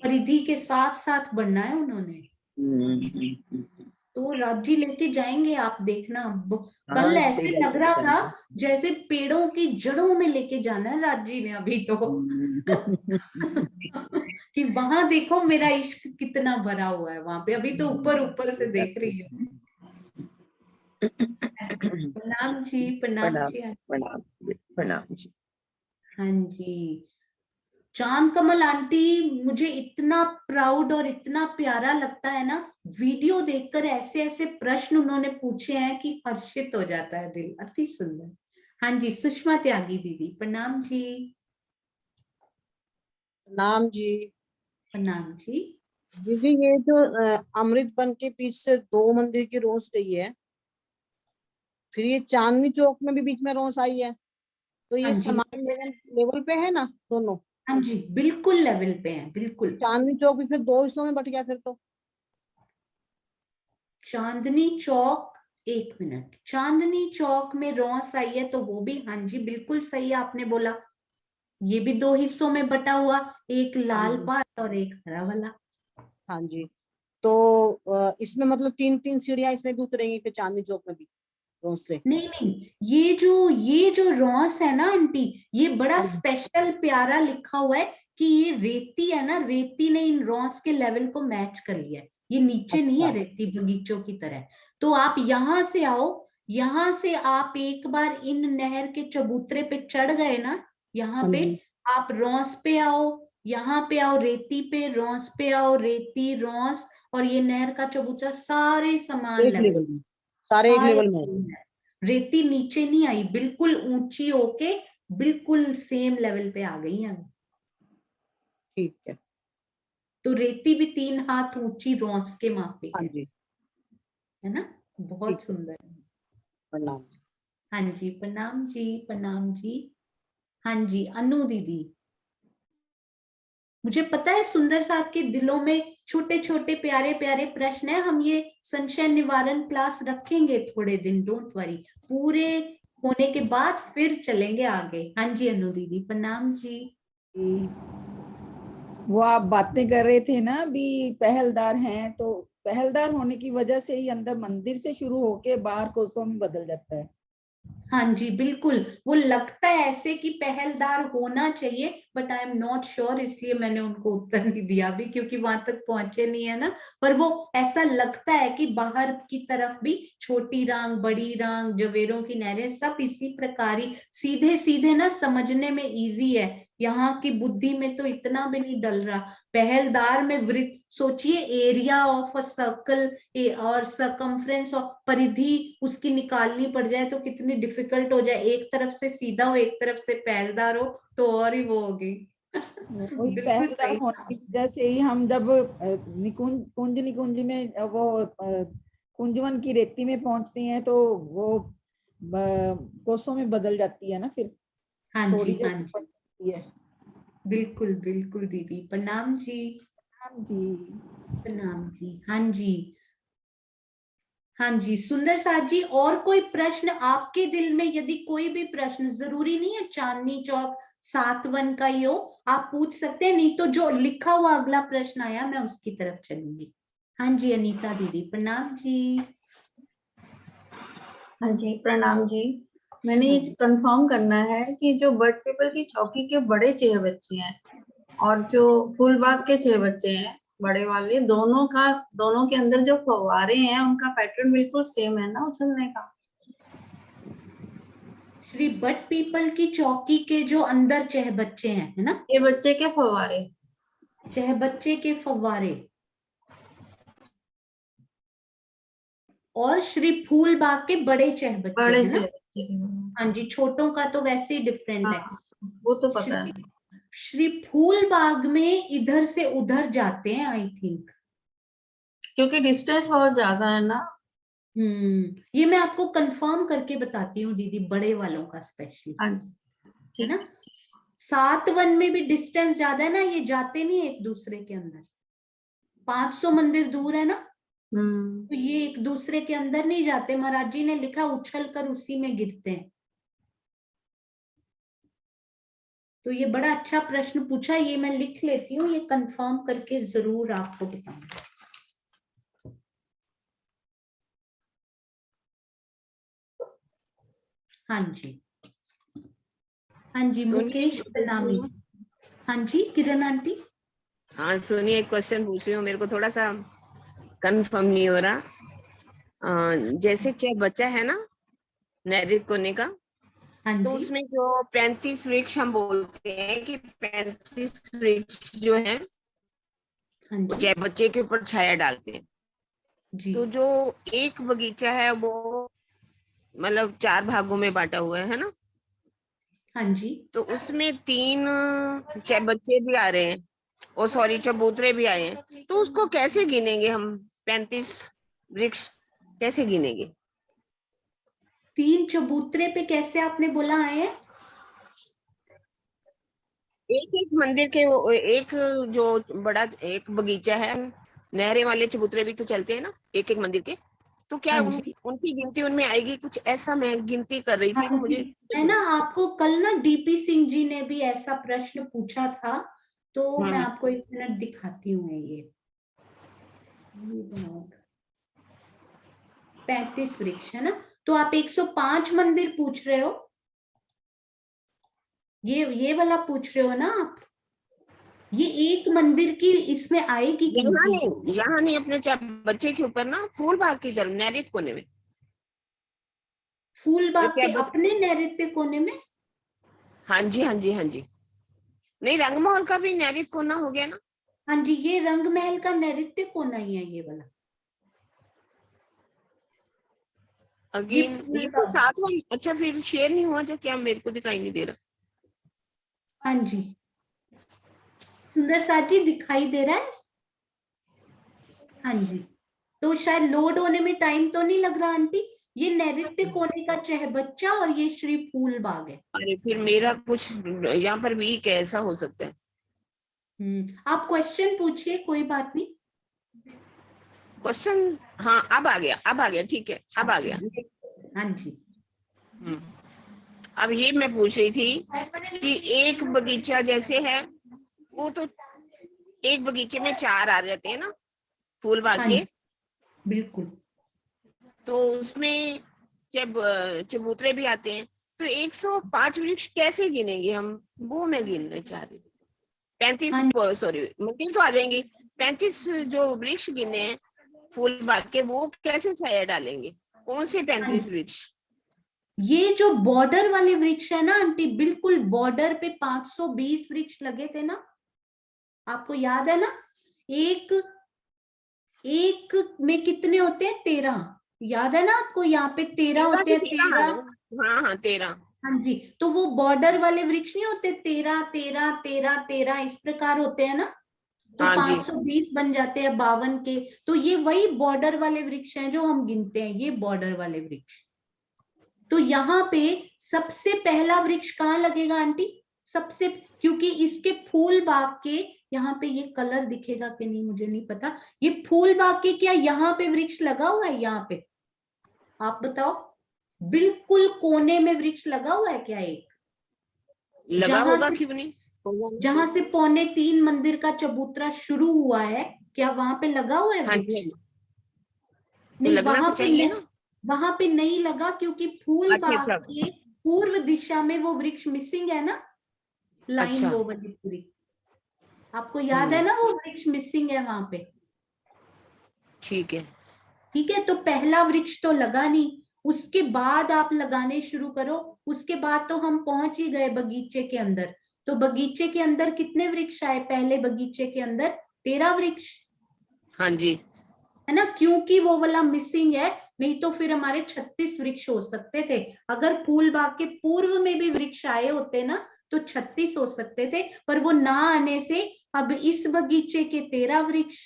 परिधि के साथ साथ बढ़ना है उन्होंने। तो राज्य लेके जाएंगे आप देखना। कल ऐसे लग रहा था जैसे पेड़ों की जड़ों में लेके जाना है राज्य ने अभी तो। कि वहां देखो मेरा इश्क कितना भरा हुआ है वहां पे। अभी तो ऊपर ऊपर से देख रही हूँ। प्रणाम जी, प्रणाम जी। प्रणाम जी। हाँ जी। चांद कमल आंटी, मुझे इतना प्राउड और इतना प्यारा लगता है ना वीडियो देखकर। ऐसे ऐसे प्रश्न उन्होंने पूछे हैं कि हर्षित हो जाता है दिल। अति सुंदर। हाँ जी, सुषमा त्यागी दीदी, प्रणाम जी। नाम जी। प्रणाम जी। दीदी ये जो अमृत वन के पीछे से 2 मंदिर की रोस गई है, फिर ये चांदनी चौक में भी बीच में रोस आई है, तो ये हाँ जी, समान लेवल पे है ना दोनों? हाँ जी, बिल्कुल लेवल पे है, बिल्कुल। चांदनी चौक भी फिर 2 हिस्सों में बट गया फिर तो। चांदनी चौक, एक मिनट, चांदनी चौक में रोस आई है तो वो भी, हाँ जी बिल्कुल सही आपने बोला। ये भी 2 हिस्सों में बटा हुआ, एक लाल पार्ट और एक हरा वाला। हाँ जी। तो इसमें मतलब 3-3 सीढ़ियां इसमें भी उतरेंगी फिर चांदनी चौक में भी रोस से? नहीं नहीं, ये जो रॉस है ना आंटी, ये बड़ा स्पेशल प्यारा लिखा हुआ है कि ये रेती है ना, रेती ने इन रॉस के लेवल को मैच कर लिया है। ये नीचे नहीं है रेती बगीचों की तरह। तो आप यहाँ से आओ, यहाँ से आप एक बार इन नहर के चबूतरे पे चढ़ गए ना, यहाँ पे आप रॉस पे आओ, यहाँ पे आओ रेती पे, रॉस पे आओ, रेती, रॉस और ये नहर का चबूतरा, सारे समान लेवल, सारे एक सारे लेवल में। रेती नीचे नहीं आई, बिल्कुल ऊंची होके बिल्कुल सेम लेवल पे आ गई है। ठीक है। तो रेती भी 3 हाथ ऊंची रॉस के मापे हाँ है। जी। है ना, बहुत सुंदर। प्रणाम। हाँ जी, प्रणाम जी, प्रणाम जी। हाँ जी, अनु दीदी, मुझे पता है सुंदर साथ के दिलों में छोटे छोटे प्यारे प्यारे प्रश्न है। हम ये संशय निवारण क्लास रखेंगे थोड़े दिन, डोंट वरी, पूरे होने के बाद फिर चलेंगे आगे। हाँ जी अनु दीदी, प्रणाम जी। वो आप बातें कर रहे थे ना भी पहलदार हैं, तो पहलदार होने की वजह से ही अंदर मंदिर से शुरू होके बाहर कोसों में बदल जाता है। हाँ जी बिल्कुल, वो लगता है ऐसे कि पहलदार होना चाहिए, but I am not sure, इसलिए मैंने उनको उत्तर नहीं दिया अभी, क्योंकि वहां तक पहुंचे नहीं है ना। पर वो ऐसा लगता है कि बाहर की तरफ भी छोटी रांग, बड़ी रांग, जवेरों की नहरें, सब इसी प्रकार ही सीधे सीधे ना, समझने में इजी है। यहाँ की बुद्धि में तो इतना भी नहीं डल रहा। पहलदार में वृत्त, सोचिए एरिया ऑफ अ सर्कल और सरकमफ्रेंस और परिधि उसकी निकालनी पड़ जाए तो कितनी डिफिकल्ट हो जाए। एक तरफ से सीधा हो, एक तरफ से पहलदार हो, तो और ही वो होगी। वही बिल्कुल पहलदार सही। होने की वजह से ही हम जब निकुंज कुंज निकुंज में वो कुंजवन की रेती में पहुंचती हैं तो वो कोसों में बदल जाती है ना, फिर हाँ थोड़ी जी, हाँ जगह जी, पड़ती है। बिल्कुल बिल्कुल दीदी, प्रणाम जी, हाँ जी। प्रणाम जी। हाँ जी, हाँ जी सुंदर साथ जी, और कोई प्रश्न आपके दिल में? यदि कोई भी प्रश्न, जरूरी नहीं है चांदनी चौक 7 का ही हो, आप पूछ सकते हैं, नहीं तो जो लिखा हुआ अगला प्रश्न आया मैं उसकी तरफ चलूंगी। हाँ जी अनीता दीदी, प्रणाम जी। हाँ जी, प्रणाम जी। मैंने हाँ ये जी। कंफर्म करना है कि जो बट पेपर की चौकी के बड़े 6 बच्चे हैं और जो फूलबाग के 6 बच्चे हैं बड़े वाले, दोनों के अंदर जो फव्वारे हैं उनका पैटर्न बिल्कुल सेम है ना उछलने का? श्री बट पीपल की चौकी के जो अंदर चह बच्चे हैं, है ना, ये बच्चे के फव्वारे। चह बच्चे के फव्वारे, और श्री फूलबाग के बड़े चह बच्चे, बड़े है 6 ना। बच्चे के। हाँ जी, छोटों का तो वैसे ही डिफरेंट है। हाँ, वो तो पता श्री है। श्री फूलबाग में इधर से उधर जाते हैं आई थिंक। क्योंकि डिस्टेंस बहुत ज्यादा है ना। ये मैं आपको कंफर्म करके बताती हूँ दीदी, बड़े वालों का स्पेशली, हाँ जी, है ना। ठीक। 7 में भी डिस्टेंस ज्यादा है ना, ये जाते नहीं एक दूसरे के अंदर, 500 मंदिर दूर है ना, तो ये एक दूसरे के अंदर नहीं जाते। महाराज जी ने लिखा उछल कर उसी में गिरते हैं। तो ये बड़ा अच्छा प्रश्न पूछा, ये मैं लिख लेती हूँ, ये कंफर्म करके जरूर आपको बताऊंगा। हाँ जी, हाँ जी मुकेश प्रणामी। हाँ जी किरण आंटी। हाँ सुनिए, एक क्वेश्चन पूछ रही हूँ, मेरे को थोड़ा सा कंफर्म नहीं हो रहा। जैसे चेक बच्चा है ना नैतिक कोने का, हाँ तो जी, उसमें जो 35 वृक्ष हम बोलते हैं कि 35 वृक्ष जो है हाँ वो जी, चेक बच्चे के ऊपर छाया डालते हैं। जी, तो जो एक बगीचा है वो मतलब 4 भागों में बांटा हुआ है ना, हाँ जी। तो उसमें 3 चेक बच्चे भी आ रहे हैं, ओ सॉरी चबूतरे भी आए हैं, तो उसको कैसे गिनेंगे हम? 35 वृक्ष कैसे गिनेंगे? 3 चबूतरे पे कैसे आपने बोला आए हैं? एक एक मंदिर के एक जो बड़ा एक बगीचा है, नहरे वाले चबूतरे भी तो चलते हैं ना एक एक मंदिर के, तो क्या हाँ जी, उनकी गिनती उनमें आएगी? कुछ ऐसा मैं गिनती कर रही थी हाँ तो जी, मुझे है ना। आपको कल ना डीपी सिंह जी ने भी ऐसा प्रश्न पूछा था, तो मैं आपको 1 मिनट दिखाती हूँ ये 35 वृक्ष है ना, तो आप 105 मंदिर पूछ रहे हो, ये वाला पूछ रहे हो ना आप, ये एक मंदिर की इसमें आएगी गिनती। यहाँ नहीं अपने बच्चे के ऊपर ना, फूल बाग की तरफ नैरित कोने में, जो फूलबाग क्या के अपने नैऋत्य कोने में। हाँ जी हाँ जी हाँ जी, नहीं रंगमहल का भी नैरित कोना हो गया ना। हाँ जी, ये रंग महल का नैऋत्य कोना ही है ये वाला। अगेन ये तो फूलबाग। 7वां, अच्छा फिर शेयर नहीं हुआ जो, क्या मेरे को दिखाई नहीं दे रहा? हाँ जी सुंदर साथ जी, दिखाई दे रहा है। हाँ जी, तो शायद लोड होने में टाइम तो नहीं लग रहा आंटी? ये नैऋत्य कोने का चहबच्चा और ये श्री फूल बाग है। अरे फिर मेरा कुछ यहाँ पर वीक है, ऐसा हो सकता है। आप क्वेश्चन पूछिए, कोई बात नहीं। क्वेश्चन, हाँ अब आ गया, ठीक है, अब आ गया। हाँ जी। अब ये मैं पूछ रही थी कि एक बगीचा जैसे है, वो तो एक बगीचे में 4 आ जाते हैं ना फूल बाग हाँ के, जी, बिल्कुल। तो उसमें जब चबूतरे भी आते हैं, तो 105 वृक्ष कैसे गिनेंगे हम? वो मैं गिनना चाह रही हूँ। 35 सॉरी मंदिर तो आ जाएंगे, 35 जो वृक्ष गिने हैं फूल बाग के, वो कैसे छाया डालेंगे? कौन से 35 वृक्ष? ये जो बॉर्डर वाले वृक्ष है ना आंटी, बिल्कुल बॉर्डर पे 520 वृक्ष लगे थे ना, आपको याद है ना? एक में कितने होते हैं? 13, याद है ना आपको? यहाँ पे 13 होते हैं, 13। हाँ 13। हाँ जी, तो वो बॉर्डर वाले वृक्ष नहीं होते, 13 13 13 13 इस प्रकार होते हैं ना, तो हाँ 520 बन जाते हैं 52 के। तो ये वही बॉर्डर वाले वृक्ष हैं जो हम गिनते हैं, ये बॉर्डर वाले वृक्ष। तो यहाँ पे सबसे पहला वृक्ष कहाँ लगेगा आंटी? सबसे, क्योंकि इसके फूल बाग के यहाँ पे, ये कलर दिखेगा कि नहीं मुझे नहीं पता, ये फूल बाग के क्या यहाँ पे वृक्ष लगा हुआ है? यहाँ पे आप बताओ, बिल्कुल कोने में वृक्ष लगा हुआ है क्या? एक लगा होगा, क्यों नहीं? जहां से 2.25 मंदिर का चबूतरा शुरू हुआ है, क्या वहां पे लगा हुआ है वृक्ष? नहीं, वहां पे नहीं लगा, क्योंकि फूल बाग के पूर्व दिशा में वो वृक्ष मिसिंग है ना, लाइन वो वाली पूरी, आपको याद है ना? वो वृक्ष मिसिंग है वहां पे। ठीक है, तो पहला वृक्ष तो लगा नहीं, उसके बाद आप लगाने शुरू करो। उसके बाद तो हम पहुंच ही गए बगीचे के अंदर। तो बगीचे के अंदर कितने वृक्ष आए? पहले बगीचे के अंदर 13 वृक्ष। हाँ जी, है ना, क्योंकि वो वाला मिसिंग है, नहीं तो फिर हमारे 36 वृक्ष हो सकते थे। अगर फूल बाग के पूर्व में भी वृक्ष आए होते ना, तो 36 हो सकते थे, पर वो ना आने से अब इस बगीचे के 13 वृक्ष,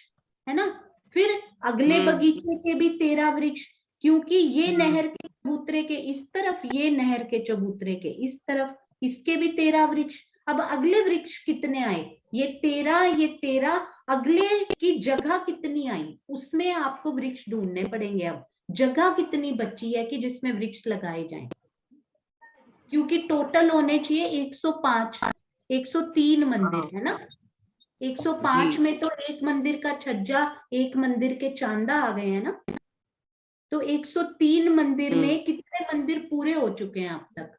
है ना। फिर अगले बगीचे के भी 13 वृक्ष, क्योंकि ये नहर के चबूतरे के इस तरफ, ये नहर के चबूतरे के इस तरफ, इसके भी 13 वृक्ष। अब अगले वृक्ष कितने आए? ये 13, अगले की जगह कितनी आई, उसमें आपको वृक्ष ढूंढने पड़ेंगे। अब जगह कितनी बची है कि जिसमें वृक्ष लगाए जाएं, क्योंकि टोटल होने चाहिए 105, 103 मंदिर है ना। 105 में तो एक मंदिर का छज्जा, एक मंदिर के चांदा आ गए हैं ना, तो 103 मंदिर में कितने मंदिर पूरे हो चुके हैं अब तक?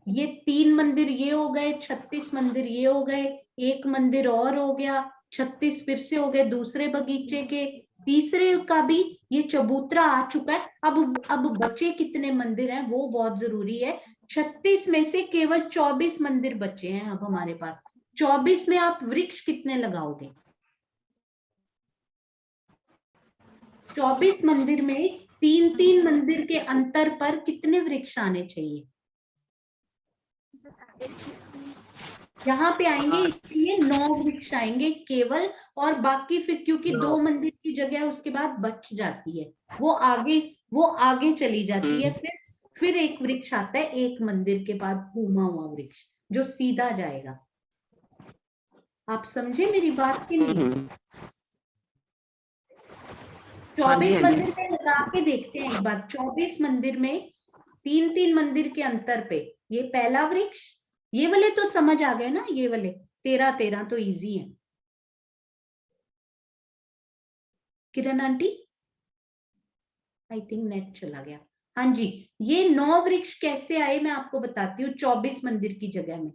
ये 3 मंदिर ये हो गए, 36 मंदिर ये हो गए, एक मंदिर और हो गया, 36 फिर से हो गए दूसरे बगीचे के, तीसरे का भी ये चबूतरा आ चुका है। अब बचे कितने मंदिर हैं वो बहुत जरूरी है। 36 में से केवल 24 मंदिर बचे हैं अब हमारे पास। 24 में आप वृक्ष कितने लगाओगे? 24 मंदिर में 3-3 मंदिर के अंतर पर कितने वृक्ष आने चाहिए? यहाँ पे आएंगे, इसलिए 9 वृक्ष आएंगे केवल, और बाकी फिर क्योंकि 2 मंदिर की जगह उसके बाद बच जाती है, वो आगे चली जाती है। फिर एक वृक्ष आता है एक मंदिर के बाद, घूमा हुआ वृक्ष जो सीधा जाएगा। आप समझे मेरी बात की नहीं? 24 मंदिर में लगा के देखते हैं एक बार। 24 मंदिर में 3-3 मंदिर के अंतर पे ये पहला वृक्ष, ये वाले तो समझ आ गए ना, ये वाले 13-13 तो इजी है। किरण आंटी, आई थिंक नेट चला गया। हाँ जी, ये 9 वृक्ष कैसे आए मैं आपको बताती हूँ। 24 मंदिर की जगह में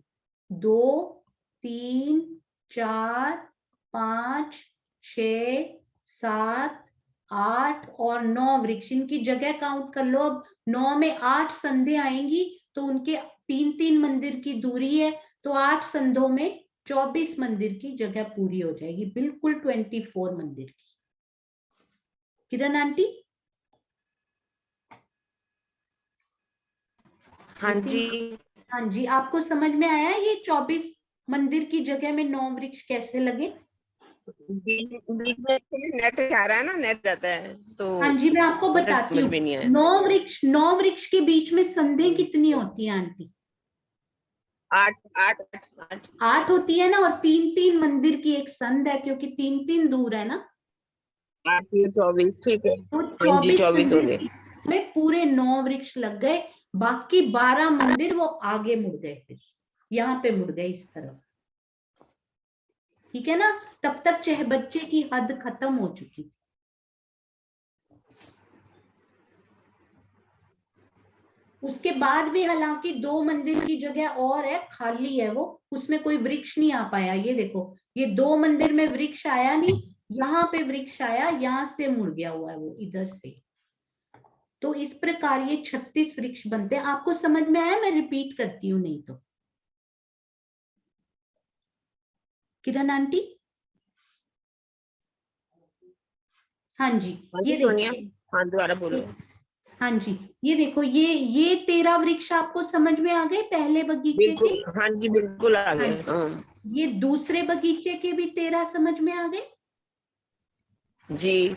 2, 3, 4, 5, 6, 7, 8 और 9 वृक्ष, इनकी जगह काउंट कर लो। अब 9 में 8 संधे आएंगी, तो उनके 3-3 मंदिर की दूरी है, तो 8 संधों में 24 मंदिर की जगह पूरी हो जाएगी, बिल्कुल 24 मंदिर की। किरण आंटी, हाँ जी, हाँ जी, आपको समझ में आया ये 24 मंदिर की जगह में 9 वृक्ष कैसे लगे? बीच में नेट आ रहा है ना, नेट जाता है तो हाँ जी, मैं आपको मुझे बताती समझ हूँ। में नहीं आया। 9 वृक्ष के बीच में संधि कितनी होती है आंटी? 8 8 8 8 होती है ना, और 3-3 मंदिर की एक संध है, क्योंकि 3-3 दूर है ना, 8 24, ठीक है। तो हाँ जी, 24 24 हो मंदिर गए। की में पूरे 9 वृक्ष लग गए। बाकी 12 मंदिर वो आगे मुड़ गए, फिर यहाँ पे मुड़ गए इस तरफ, ठीक है ना। तब तक चहबच्चे की हद खत्म हो चुकी थी। उसके बाद भी हालांकि 2 मंदिर की जगह और है, खाली है वो, उसमें कोई वृक्ष नहीं आ पाया। ये देखो, ये 2 मंदिर में वृक्ष आया नहीं, यहाँ पे वृक्ष आया, यहाँ से मुड़ गया हुआ है वो इधर से। तो इस प्रकार ये 36 वृक्ष बनते हैं। आपको समझ में आया? मैं रिपीट करती हूँ नहीं तो। किरण आंटी? हाँ जी, हाँ ये जी सोनिया, देखिए। हाँ दोबारा बोलो। हाँ जी, ये देखो, ये 13 वृक्ष आपको समझ में आ गए पहले बगीचे के? बिल्कुल, हाँ जी बिल्कुल आ हाँ गए। जी। हाँ ये दूसरे बगीचे के भी 13 समझ में आ गए? जी।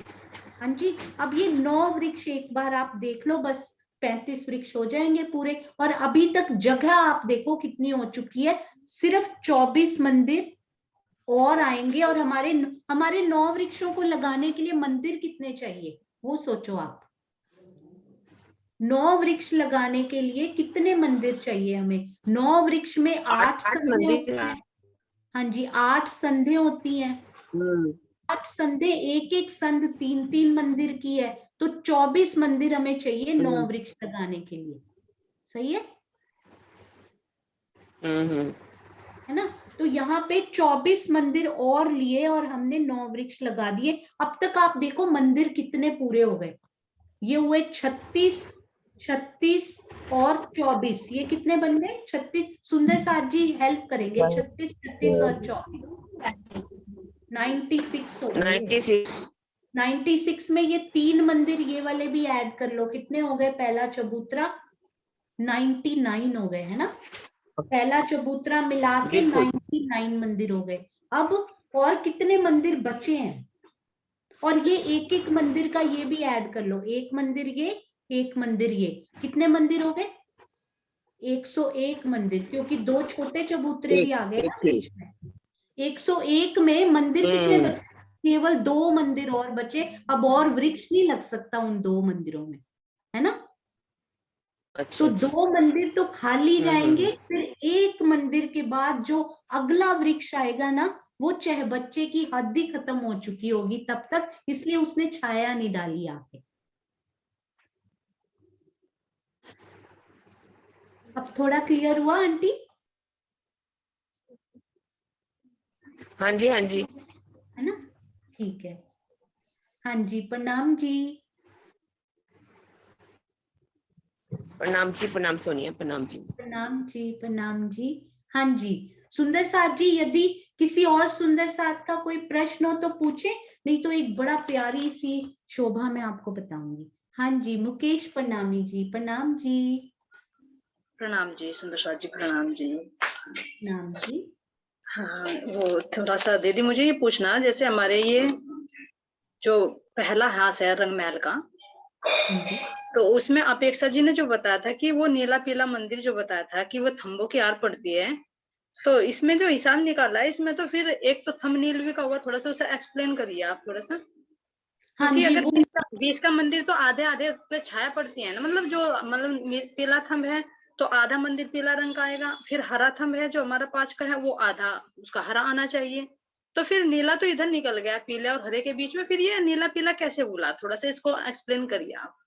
हाँ जी। अब ये 9 वृक्ष एक बार आप देख लो, बस 35 वृक्ष हो जाएंगे पूरे। और अभी तक जगह आप देखो कितनी हो चुकी है, सिर्फ 24 मंदिर और आएंगे। और हमारे 9 वृक्षों को लगाने के लिए मंदिर कितने चाहिए वो सोचो आप। 9 वृक्ष लगाने के लिए कितने मंदिर चाहिए हमें? 9 वृक्ष में 8 8 संधे मंदिर। होती हैं। हाँ जी, 8 संधे होती हैं। 8 संधे, एक संध 3-3 मंदिर की है, तो 24 मंदिर हमें चाहिए 9 वृक्ष लगाने के लिए। सही है? है ना? तो यहाँ पे 24 मंदिर और लिए और हमने 9 वृक्ष लगा दिए। अब तक आप देखो मंदिर कितने पूरे हो गए। ये हुए 36, 36 और 24, ये कितने बन गए? 36। सुंदर साथ जी हेल्प करेंगे। 36, 36 और 24, 96 हो गए। 96। 96 में ये 3 मंदिर ये वाले भी ऐड कर लो, कितने हो गए? पहला चबूतरा 99 हो गए, है ना। पहला चबूतरा मिला के 99 मंदिर हो गए। अब और कितने मंदिर बचे हैं? और ये एक एक मंदिर का ये भी ऐड कर लो, एक मंदिर ये, एक मंदिर ये, कितने मंदिर हो गए? 101 मंदिर, क्योंकि 2 छोटे चबूतरे भी आ गए ना बीच में। 101 में मंदिर कितने बचे? केवल 2 मंदिर और बचे। अब और वृक्ष नहीं लग सकता उन 2 मंदिरों में, है ना। तो 2 मंदिर तो खाली जाएंगे, फिर एक मंदिर के बाद जो अगला वृक्ष आएगा ना, वो चहबच्चे की हद ही खत्म हो चुकी होगी तब तक, इसलिए उसने छाया नहीं डाली आके। अब थोड़ा क्लियर हुआ आंटी? हाँ जी, हाँ जी, है ना, ठीक है। हाँ जी, प्रणाम जी। प्रणाम जी, प्रणाम सोनिया, प्रणाम जी। प्रणाम जी, प्रणाम जी। हाँ जी, सुंदर साथ जी, यदि किसी और सुंदर साथ का कोई प्रश्न हो तो पूछे, नहीं तो एक बड़ा प्यारी सी शोभा मैं आपको बताऊंगी। हाँ जी, मुकेश प्रणामी जी, प्रणाम जी। प्रणाम जी सुंदर साथ जी, प्रणाम जी। प्रणाम जी। हाँ, वो थोड़ा सा दीदी मुझे ये पूछना, जैसे हमारे ये जो पहला हास है रंग महल का, जी। तो उसमें अपेक्षा जी ने जो बताया था कि वो नीला पीला मंदिर जो बताया था कि वो थंबों की आर पड़ती है, तो इसमें जो हिसाब निकाला है इसमें तो फिर एक तो थंबनेल भी का हुआ, थोड़ा सा उसे एक्सप्लेन करिए आप थोड़ा सा। हाँ क्योंकि जी, अगर वो 20 का मंदिर तो आधे आधे पे छाया पड़ती है ना, मतलब जो मतलब पीला थंब है तो आधा मंदिर पीला रंग का आएगा, फिर हरा थंब है जो हमारा 5 का है वो आधा उसका हरा आना चाहिए। तो फिर नीला तो इधर निकल गया, पीले और हरे के बीच में, फिर ये नीला पीला कैसे बोला? थोड़ा सा इसको एक्सप्लेन करिए आप।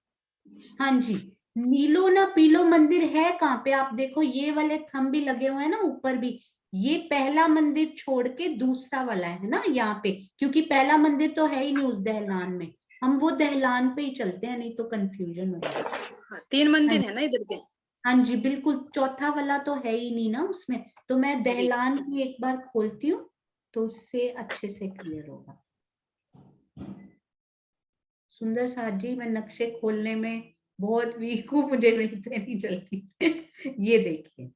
हाँ जी, नीलो ना पीलो मंदिर है कहाँ पे? आप देखो ये वाले थंब भी लगे हुए हैं ना ऊपर भी, ये पहला मंदिर छोड़ के दूसरा वाला है ना यहाँ पे, क्योंकि पहला मंदिर तो है ही नहीं उस दहलान में, हम वो दहलान पे ही चलते हैं, नहीं तो कंफ्यूजन हो जाएगा। 3 मंदिर है ना इधर के। हाँ जी बिल्कुल, चौथा वाला तो है ही नहीं ना उसमें, तो मैं दहलान की एक बार खोलती हूँ तो उससे अच्छे से क्लियर होगा। सुंदर साथ जी, मैं नक्शे खोलने में बहुत वीक हूँ, मुझे मिलते नहीं जल्दी से। ये देखिए,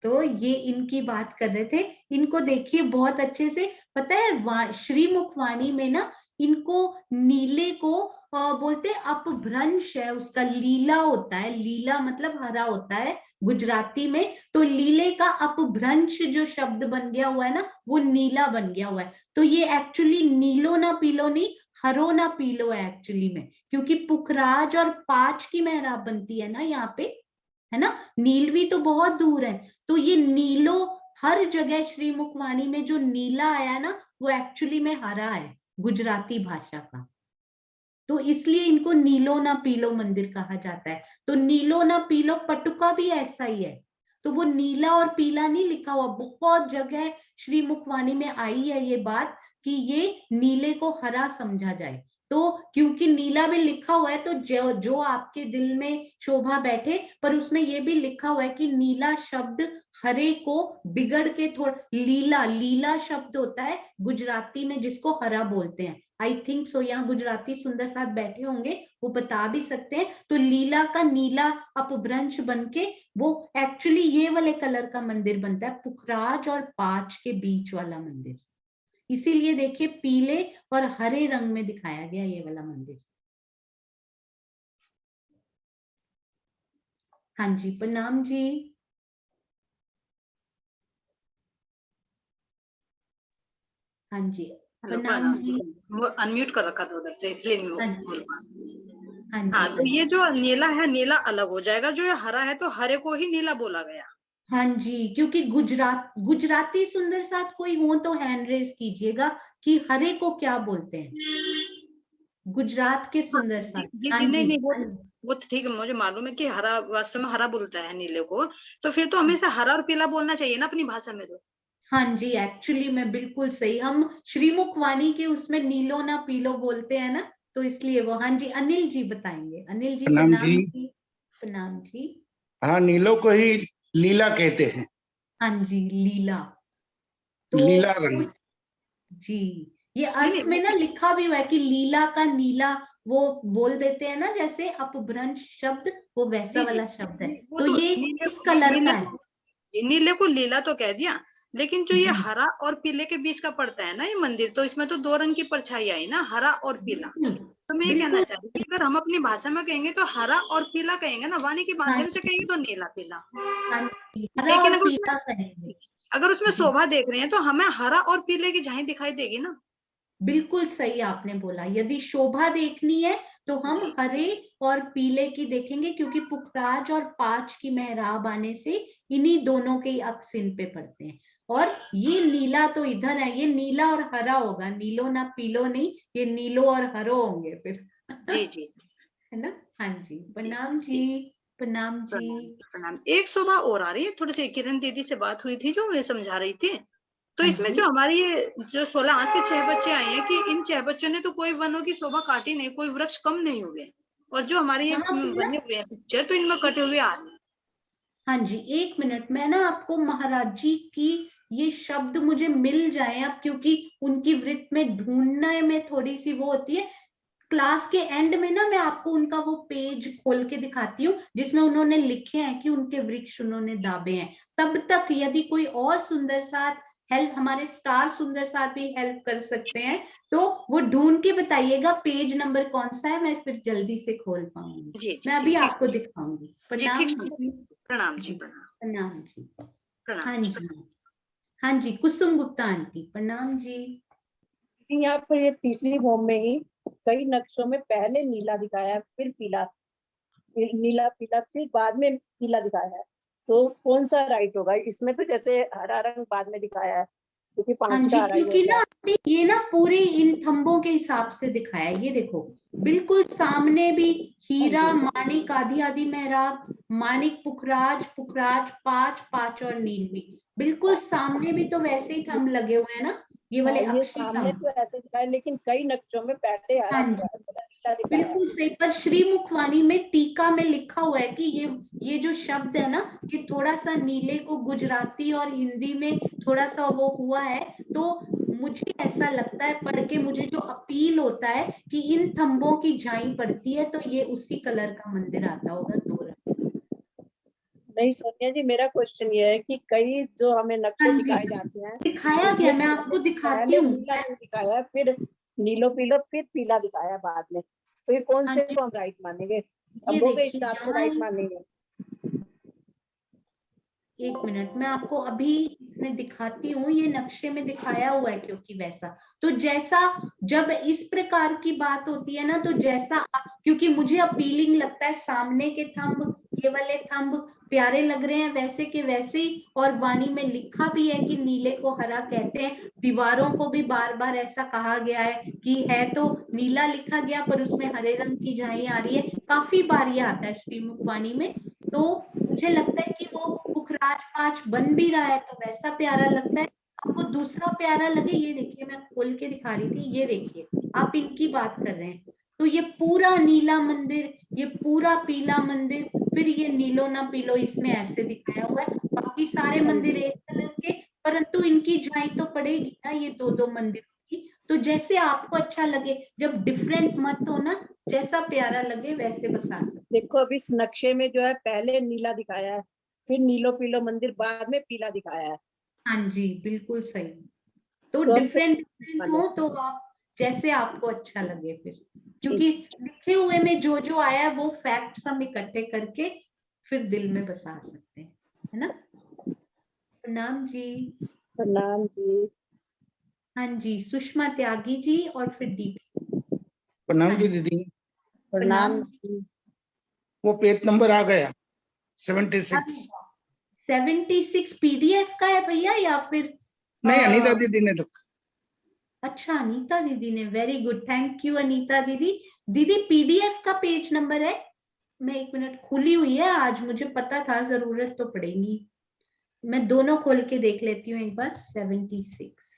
तो ये इनकी बात कर रहे थे। इनको देखिए बहुत अच्छे से पता है, श्रीमुख वाणी में ना इनको नीले को बोलते हैं अपभ्रंश है, उसका लीला होता है। लीला मतलब हरा होता है गुजराती में, तो लीले का अपभ्रंश जो शब्द बन गया हुआ है ना, वो नीला बन गया हुआ है। तो ये एक्चुअली नीलो ना पीलो नहीं, हरो ना पीलो है एक्चुअली में, क्योंकि पुखराज और पांच की मेहराब बनती है ना यहाँ पे, है ना। नीलवी तो बहुत दूर है, तो ये नीलो हर जगह श्रीमुख वाणी में जो नीला आया ना, वो एक्चुअली में हरा है गुजराती भाषा का। तो इसलिए इनको नीलो ना पीलो मंदिर कहा जाता है। तो नीलो ना पीलो पटुका भी ऐसा ही है। तो वो नीला और पीला नहीं लिखा हुआ, बहुत जगह श्रीमुख वाणी में आई है ये बात कि ये नीले को हरा समझा जाए। तो क्योंकि नीला भी लिखा हुआ है, तो जो आपके दिल में शोभा बैठे, पर उसमें ये भी लिखा हुआ है कि नीला शब्द हरे को बिगड़ के थोड़ा, लीला, लीला शब्द होता है गुजराती में जिसको हरा बोलते हैं। आई थिंक सो, यहाँ गुजराती सुंदर साथ बैठे होंगे, वो बता भी सकते हैं। तो लीला का नीला अपभ्रंश बनके वो एक्चुअली ये वाले कलर का मंदिर बनता है, पुखराज और पांच के बीच वाला मंदिर। इसीलिए देखिए पीले और हरे रंग में दिखाया गया ये वाला मंदिर। हाँ जी, प्रणाम जी। हाँ जी, हेलो, प्रणाम जी। वो अनम्यूट कर रखा था उधर से, इसलिए नहीं हाँ बोल जी, पा। हाँ हाँ, जी, तो ये जो नीला है, नीला अलग हो जाएगा। जो ये हरा है, तो हरे को ही नीला बोला गया। हाँ जी, क्योंकि गुजराती सुंदर साथ कोई हो तो हैंड रेज कीजिएगा कि हरे को क्या बोलते हैं गुजरात के हाँ, सुंदर जी साथ। जी हाँ जी, नहीं जी, नहीं, हाँ जी, वो तो ठीक है, मुझे मालूम है कि हरा वास्तव में हरा बोलता है नीले को। तो फिर तो हमेशा हरा और पीला बोलना चाहिए ना अपनी भाषा में। तो हाँ जी, एक्चुअली में बिल्कुल सही। हम श्रीमुख वाणी के उसमें नीलो ना पीलो बोलते हैं ना, तो इसलिए वो। हाँ जी, अनिल जी बताएंगे। अनिल जी, प्रणाम जी। प्रणाम जी। प्रणाम जी। हाँ, नीलों को ही लीला कहते हैं, हाँ जी, लीला। तो लीला रंग। उस, जी, ये नहीं अर्थ नहीं, में ना लिखा भी हुआ है कि लीला का नीला, वो बोल देते हैं ना जैसे अपभ्रंश शब्द, वो वैसा जी जी, वाला शब्द है। वो तो तो ये नीले इस कलर का नीले है। को नीले को लीला तो कह दिया, लेकिन जो ये जी, हरा और पीले के बीच का पड़ता है ना ये मंदिर, तो इसमें तो दो रंग की परछाई आई ना, हरा और पीला। बिल्कुल तो मैं ये कहना बिल्कुल। चाह रही थी, अगर हम अपनी भाषा में कहेंगे तो हरा और पीला कहेंगे ना, वाणी के हाँ माध्यम से कहेंगे तो नीला पीला। हाँ जी, हरा लेकिन और पीला कहेंगे। अगर उसमें जी, शोभा देख रहे हैं तो हमें हरा और पीले की झाई दिखाई देगी ना। बिल्कुल सही आपने बोला। यदि शोभा देखनी है तो हम जी हरे और पीले की देखेंगे, क्योंकि पुखराज और पांच की मेहराब आने से इन्हीं दोनों के अक्स इन पे पड़ते हैं। और ये नीला तो इधर है, ये नीला और हरा होगा, नीलो ना पीलो नहीं, ये नीलो और हरो होंगे फिर। जी जी है ना। हाँ जी, जी प्रणाम जी। जी, प्रणाम जी। प्रणाम प्रणाम। एक शोभा और आ रही है, थोड़ी सी किरण दीदी से बात हुई थी जो मुझे समझा रही थी। तो हाँ इसमें जी, जो हमारी ये जो 16 आंस के 6 बच्चे आए हैं, कि इन 6 बच्चों ने तो कोई वनों की शोभा काटी नहीं, कोई वृक्ष कम नहीं हुए। और जो हमारे ये यहाँ पे ना, बने हुए हैं पिक्चर, तो इनमें कटे हुए आ रहे हैं। हाँ जी, एक मिनट, मैं ना आपको महाराज जी की ये शब्द मुझे मिल जाए अब, क्योंकि उनकी वृत्त में ढूंढने में थोड़ी सी वो होती है। क्लास के एंड में ना मैं आपको उनका वो पेज खोल के दिखाती हूँ जिसमें उन्होंने लिखे हैं कि उनके वृक्ष उन्होंने दाबे हैं। तब तक यदि कोई और सुंदर साथ हेल्प, हमारे स्टार सुंदर साथ भी हेल्प कर सकते हैं, तो वो ढूंढ के बताइएगा पेज नंबर कौन सा है, मैं फिर जल्दी से खोल पाऊंगी। जी जी मैं जी, अभी ठीक आपको दिखाऊंगी। जी, ठीक प्रणाम समझ। जी। प्रणाम जी, जी, प्रणाम प्रणाम जी। प्रणाम हाँ जी। जी, हाँ जी, कुसुम गुप्ता आंटी, प्रणाम जी। यहाँ पर ये तीसरी होम में ही कई नक्शों में पहले नीला दिखाया है, फिर पीला, फिर नीला पीला, फिर बाद में पीला दिखाया है। तो कौन सा राइट होगा इसमें? तो जैसे हरा रंग बाद में दिखाया है, क्योंकि हाँ पांच जी, का हरा ही क्योंकि होता ना है। आंटी ये ना पूरे इन थंबों के हिसाब से दिखाया है। ये देखो, बिल्कुल सामने भी हाँ हीरा जी, माणिक आदि आदि मेहराब, माणिक पुखराज, पुखराज पांच, पांच और नीलवी, बिल्कुल सामने भी तो वैसे ही थंब लगे हुए हैं ना, ये हाँ, वाले ये अक्षी सामने थंब। तो ऐसे दिखाया, लेकिन कई नक्शों में पहले हरा हाँ दिखाया, जी, पहले नीला दिखाया है। बिल्कुल सही। पर श्रीमुख वाणी में टीका में लिखा हुआ है कि ये जो शब्द है ना, ये थोड़ा सा नीले को गुजराती और हिंदी में थोड़ा सा वो हुआ है। तो मुझे ऐसा लगता है पढ़ के, मुझे जो अपील होता है कि इन थंबों की झाई पड़ती है, तो ये उसी कलर का मंदिर आता होगा, दो रंग। नहीं सोनिया जी, मेरा क्वेश्चन ये है कि कई जो हमें नक्शे हाँ जी, दिखाए जाते हैं दिखाया गया, उसमें मैं आपको दिखाती पहले हूँ। नीला नहीं दिखाया, फिर नीलो पीलो, फिर पीला दिखाया बाद में, तो ये कौन हाँ से जी, को हम राइट मानेंगे? ये अंबों के देखिए हिसाब से यहाँ राइट मानेंगे? एक मिनट, मैं आपको अभी इसमें दिखाती हूँ, ये नक्शे में दिखाया हुआ है क्योंकि वैसा, तो जैसा जब इस प्रकार की बात होती है ना, तो जैसा क्योंकि मुझे अपीलिंग लगता है, सामने के थंब, ये वाले थंब प्यारे लग रहे हैं वैसे के वैसे ही, और वाणी में लिखा भी है कि नीले को हरा कहते हैं। दीवारों को भी बार बार ऐसा कहा गया है कि है तो नीला लिखा गया पर उसमें हरे रंग की झाई आ रही है, काफी बार ये आता है श्रीमुख वाणी में। तो मुझे लगता है कि वो पुखराज 5 बन भी रहा है तो वैसा प्यारा लगता है। आपको दूसरा प्यारा लगे, ये देखिए मैं खोल के दिखा रही थी, ये देखिए आप इनकी बात कर रहे हैं, तो ये पूरा नीला मंदिर, ये पूरा पीला मंदिर, फिर ये नीलो ना पीलो इसमें ऐसे दिखाया हुआ है, बाकी सारे मंदिर एक कलर के, परंतु इनकी झाई तो पड़ेगी ना ये दो दो मंदिर की। तो जैसे आपको अच्छा लगे, जब डिफरेंट मत हो ना, जैसा प्यारा लगे वैसे बसा सकते। देखो अब इस नक्शे में जो है पहले नीला दिखाया है, फिर नीलो पीलो मंदिर, बाद में पीला दिखाया है, हाँ जी, बिल्कुल सही। तो तो हम डिफरेंट कौन सी डिफरेंट माने? हो तो आप जैसे आपको अच्छा लगे फिर, क्योंकि ठीक। लिखे हुए में जो जो आया है वो फैक्ट्स हम इकट्ठे करके फिर दिल में बसा सकते हैं, है ना। प्रणाम जी। प्रणाम जी। हाँ जी, सुषमा त्यागी जी और फिर डीपी। प्रणाम हाँ जी जी, दीदी। प्रणाम प्रणाम। जी। वो पेज नंबर आ गया 76। 76 पीडीएफ का है भैया या फिर नहीं, अनीता दीदी ने रखा। अच्छा, अनीता दीदी ने, very good, thank you Anita दीदी। दीदी पीडीएफ का पेज नंबर है, मैं एक मिनट, खुली हुई है आज, मुझे पता था जरूरत तो पड़ेगी, मैं दोनों खोल के देख लेती हूँ एक बार। 76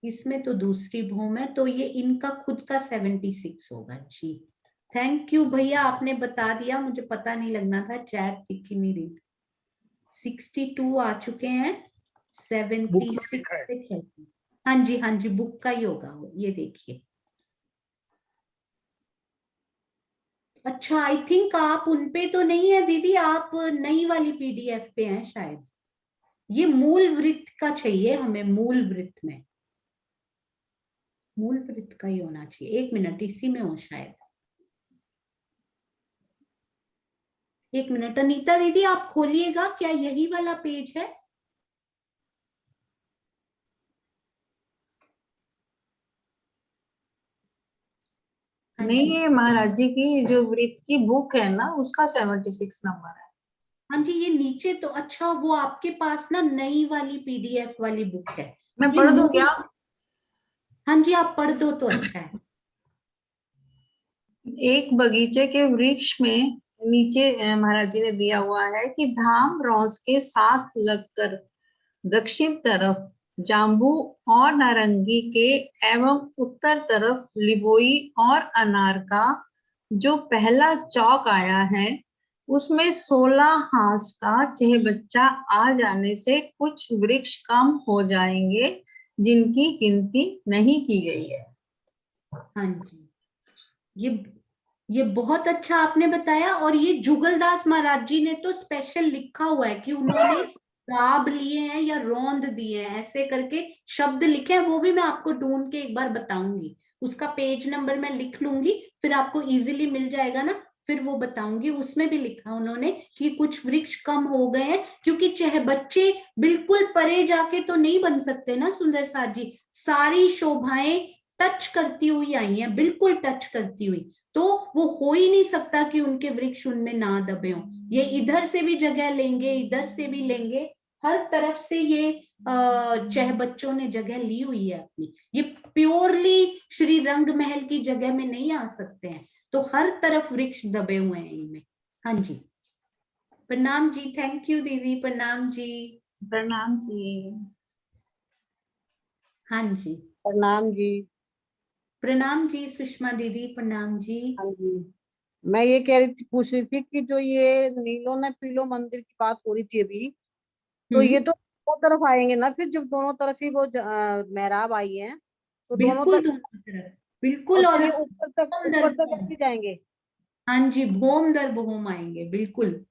इसमें तो दूसरी भूम है, तो ये इनका खुद का 76 होगा जी। थैंक यू भैया, आपने बता दिया, मुझे पता नहीं लगना था, चैट दिख ही नहीं रही थी। 62 आ चुके हैं, बुक में 76 लिखा है। पे चलते हैं। हाँ जी हाँ जी, बुक का ही होगा वो, ये देखिए। अच्छा, आई थिंक आप उन पे तो नहीं है दीदी, आप नई वाली पीडीएफ पे हैं शायद। ये मूल वृत्त का चाहिए हमें, मूल वृत्त में, मूल वृत्त का ही होना चाहिए। एक मिनट, इसी में हो शायद। एक मिनट अनीता दीदी, आप खोलिएगा, क्या यही वाला पेज है? हाँ नहीं, जी ये महाराज जी की जो वृत्त की बुक है ना, उसका 76 नंबर है। हाँ जी, ये नीचे तो, अच्छा वो आपके पास ना नई वाली पीडीएफ वाली बुक है, मैं ये पढ़ दूं मूल। क्या? हाँ जी, आप पढ़ दो तो अच्छा है। एक बगीचे के वृक्ष में नीचे महाराज जी ने दिया हुआ है कि धाम रॉस के साथ लगकर दक्षिण तरफ जाम्बू और नारंगी के एवं उत्तर तरफ लिबोई और अनार का जो पहला चौक आया है, उसमें 16 हाथ का चेहबच्चा आ जाने से कुछ वृक्ष कम हो जाएंगे, जिनकी गिनती नहीं की गई है। हाँ जी, ये बहुत अच्छा आपने बताया, और ये जुगलदास महाराज जी ने तो स्पेशल लिखा हुआ है कि उन्होंने राब लिए हैं या रोंद दिए हैं, ऐसे करके शब्द लिखे हैं, वो भी मैं आपको ढूंढ के एक बार बताऊंगी, उसका पेज नंबर मैं लिख लूंगी, फिर आपको इजीली मिल जाएगा ना, फिर वो बताऊंगी। उसमें भी लिखा उन्होंने कि कुछ वृक्ष कम हो गए हैं, क्योंकि चाहे बच्चे बिल्कुल परे जाके तो नहीं बन सकते ना सुंदर साथ जी, सारी शोभाएं टच करती हुई आई हैं, बिल्कुल टच करती हुई, तो वो हो ही नहीं सकता कि उनके वृक्ष उनमें ना दबे हों। ये इधर से भी जगह लेंगे, इधर से भी लेंगे, हर तरफ से ये चह बच्चों ने जगह ली हुई है अपनी, ये प्योरली श्री रंग महल की जगह में नहीं आ सकते हैं, तो हर तरफ वृक्ष दबे हुए हैं इनमें। हाँ जी, प्रणाम जी, थैंक यू दीदी, प्रणाम जी। प्रणाम जी। हाँ जी, प्रणाम जी। प्रणाम जी सुषमा दीदी, प्रणाम जी। हाँ जी, मैं ये कह रही थी, पूछ रही थी कि जो ये नीलो न पीलो मंदिर की बात हो रही थी अभी, तो ये तो दोनों तरफ आएंगे ना, फिर जब दोनों तरफ ही वो मेहराब आई है तो दोनों बिल्कुल तरफ, दोनों तरफ, और बिल्कुल, और फिर भोम दर ऊपर तक भोम। ऐसे जाएंगे। हाँ जी, भोम दर भोम आएंगे, बिल्कुल।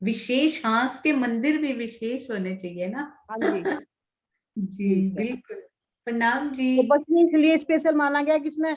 विशेष हास के मंदिर भी विशेष होने चाहिए ना। हाँ जी। जी ठीक है। बिल्कुल। प्रणाम जी। तो बस इसलिए स्पेशल माना गया कि इसमें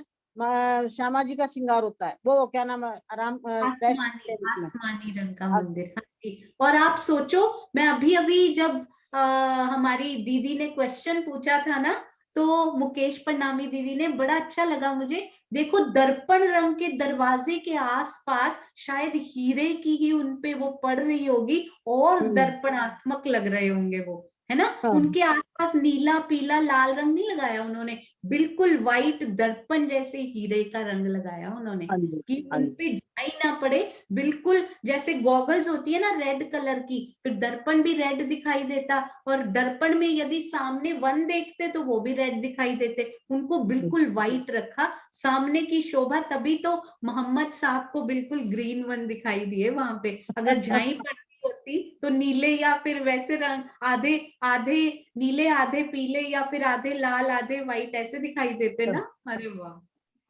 श्यामा जी का श्रृंगार होता है, वो क्या नाम है, आसमानी आसमानी रंग का मंदिर। हाँ जी। और आप सोचो, मैं अभी अभी जब हमारी दीदी ने क्वेश्चन पूछा था ना, तो मुकेश प्रणामी दीदी ने, बड़ा अच्छा लगा मुझे। देखो, दर्पण रंग के दरवाजे के आसपास शायद हीरे की ही उनपे वो पड़ रही होगी और दर्पणात्मक लग रहे होंगे वो, है ना। हाँ। उनके आसपास नीला पीला लाल रंग नहीं लगाया उन्होंने, बिल्कुल व्हाइट दर्पण जैसे हीरे का रंग लगाया उन्होंने, हाँ जी, कि हाँ उन जी। पे जाई ना पड़े। बिल्कुल जैसे गॉगल्स होती है ना रेड कलर की, फिर दर्पण भी रेड दिखाई देता, और दर्पण में यदि सामने वन देखते तो वो भी रेड दिखाई देते। उनको बिल्कुल व्हाइट रखा, सामने की शोभा, तभी तो मोहम्मद साहब को बिल्कुल ग्रीन वन दिखाई दिए वहां पे। अगर झाई पड़ती होती तो नीले या फिर वैसे रंग, आधे आधे नीले आधे पीले या फिर आधे लाल आधे व्हाइट ऐसे दिखाई देते ना। अरे वाह,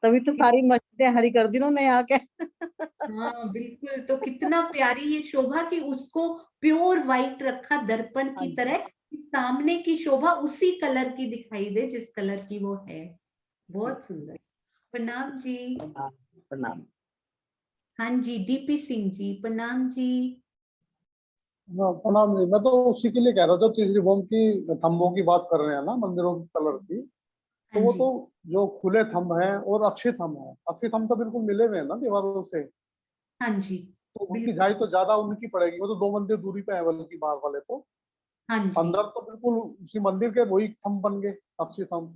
तभी तो सारी मस्जिदें हरी कर दी उन्होंने यहाँ के। हाँ बिल्कुल। तो कितना प्यारी ये शोभा कि उसको प्योर व्हाइट रखा दर्पण की तरह, सामने की शोभा उसी कलर की दिखाई दे जिस कलर की वो है। बहुत सुंदर। प्रणाम जी। प्रणाम। हाँ जी, डीपी सिंह जी, प्रणाम जी। प्रणाम जी। मैं तो उसी के लिए कह रहा था, तीसरी बॉम्ब की थंबों की बात कर रहे हैं ना, मंदिरों की कलर की, तो हाँ वो जी, तो जो खुले थंब हैं और अच्छे थंब हैं, अच्छे थंब तो बिल्कुल मिले हुए हैं ना दीवारों से, हाँ जी, तो उनकी बिल्कुल। जाई तो ज्यादा उनकी पड़ेगी। वो तो 2 मंदिर दूरी पे है बल्कि बाहर वाले तो, हाँ जी, अंदर तो बिल्कुल उसी मंदिर के वही थंब बन गए, अच्छे थंब।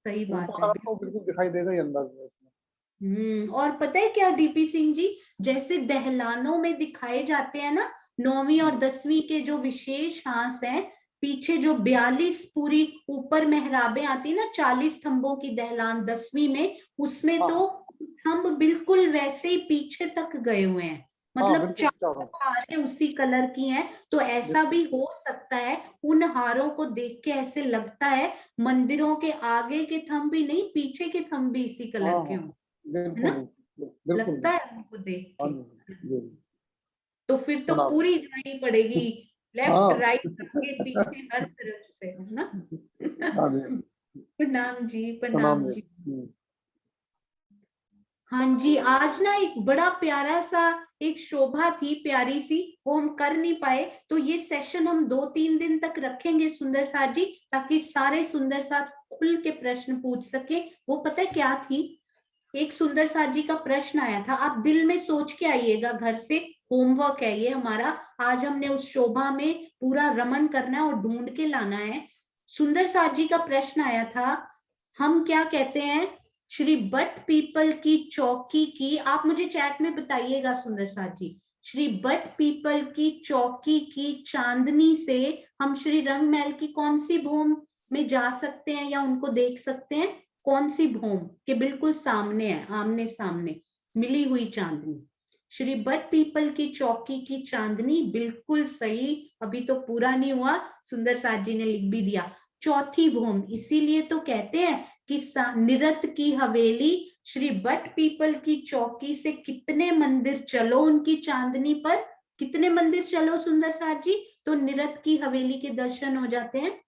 सही उनको बात है। कलर तो बिल्कुल दिखाई देगा ही अंदर में उसमें। और पता है क्या डीपी सिंह जी, जैसे दहलानों में दिखाए जाते हैं ना 9वीं और 10वीं के जो विशेष हास हैं, पीछे जो 42 पूरी ऊपर मेहराबें आती है ना, 40 थंबों की दहलान 10वीं में, उसमें तो थंब बिल्कुल वैसे ही पीछे तक गए हुए हैं, हाँ मतलब बिल्कुल चारों चारों हारें उसी कलर की हैं। तो ऐसा भी हो सकता है, उन हारों को देख के ऐसे लगता है मंदिरों के आगे के थंब भी नहीं, पीछे के थंब भी इसी हाँ कलर के हाँ हों, है बिल्कुल ना। बिल्कुल बिल्कुल लगता बिल्कुल। है उनको देख हाँ के। जी जी। तो फिर तो प्रणाम। पूरी जानी पड़ेगी, लेफ्ट हाँ राइट आगे पीछे हर तरफ से, है ना। हाँ जी। प्रणाम जी, प्रणाम प्रणाम जी। जी। हाँ जी, आज ना एक बड़ा प्यारा सा एक शोभा थी प्यारी सी, वो हम कर नहीं पाए, तो ये सेशन हम 2-3 दिन तक रखेंगे सुंदर साथ जी, ताकि सारे सुंदर साथ खुल के प्रश्न पूछ सके। वो पता है क्या थी, एक सुंदर साथ जी का प्रश्न आया था, आप दिल में सोच के आइएगा, घर से होमवर्क है ये हमारा। आज हमने उस शोभा में पूरा रमन करना है और ढूंढ के लाना है। सुंदर साथ जी का प्रश्न आया था, हम क्या कहते हैं श्री बट पीपल की चौकी की, आप मुझे चैट में बताइएगा सुंदर साथ जी, श्री बट पीपल की चौकी की चांदनी से हम श्री रंग महल की कौन सी भूम में जा सकते हैं या उनको देख सकते हैं, कौन सी भूम के बिल्कुल सामने है, आमने सामने मिली हुई चांदनी। श्री बट पीपल की चौकी की चांदनी, बिल्कुल सही। अभी तो पूरा नहीं हुआ, सुंदर साथ जी ने लिख भी दिया, चौथी भूम। इसीलिए तो कहते हैं कि निरत की हवेली, श्री बट पीपल की चौकी से कितने मंदिर चलो उनकी चांदनी पर, कितने मंदिर चलो सुंदर साथ जी, तो निरत की हवेली के दर्शन हो जाते हैं।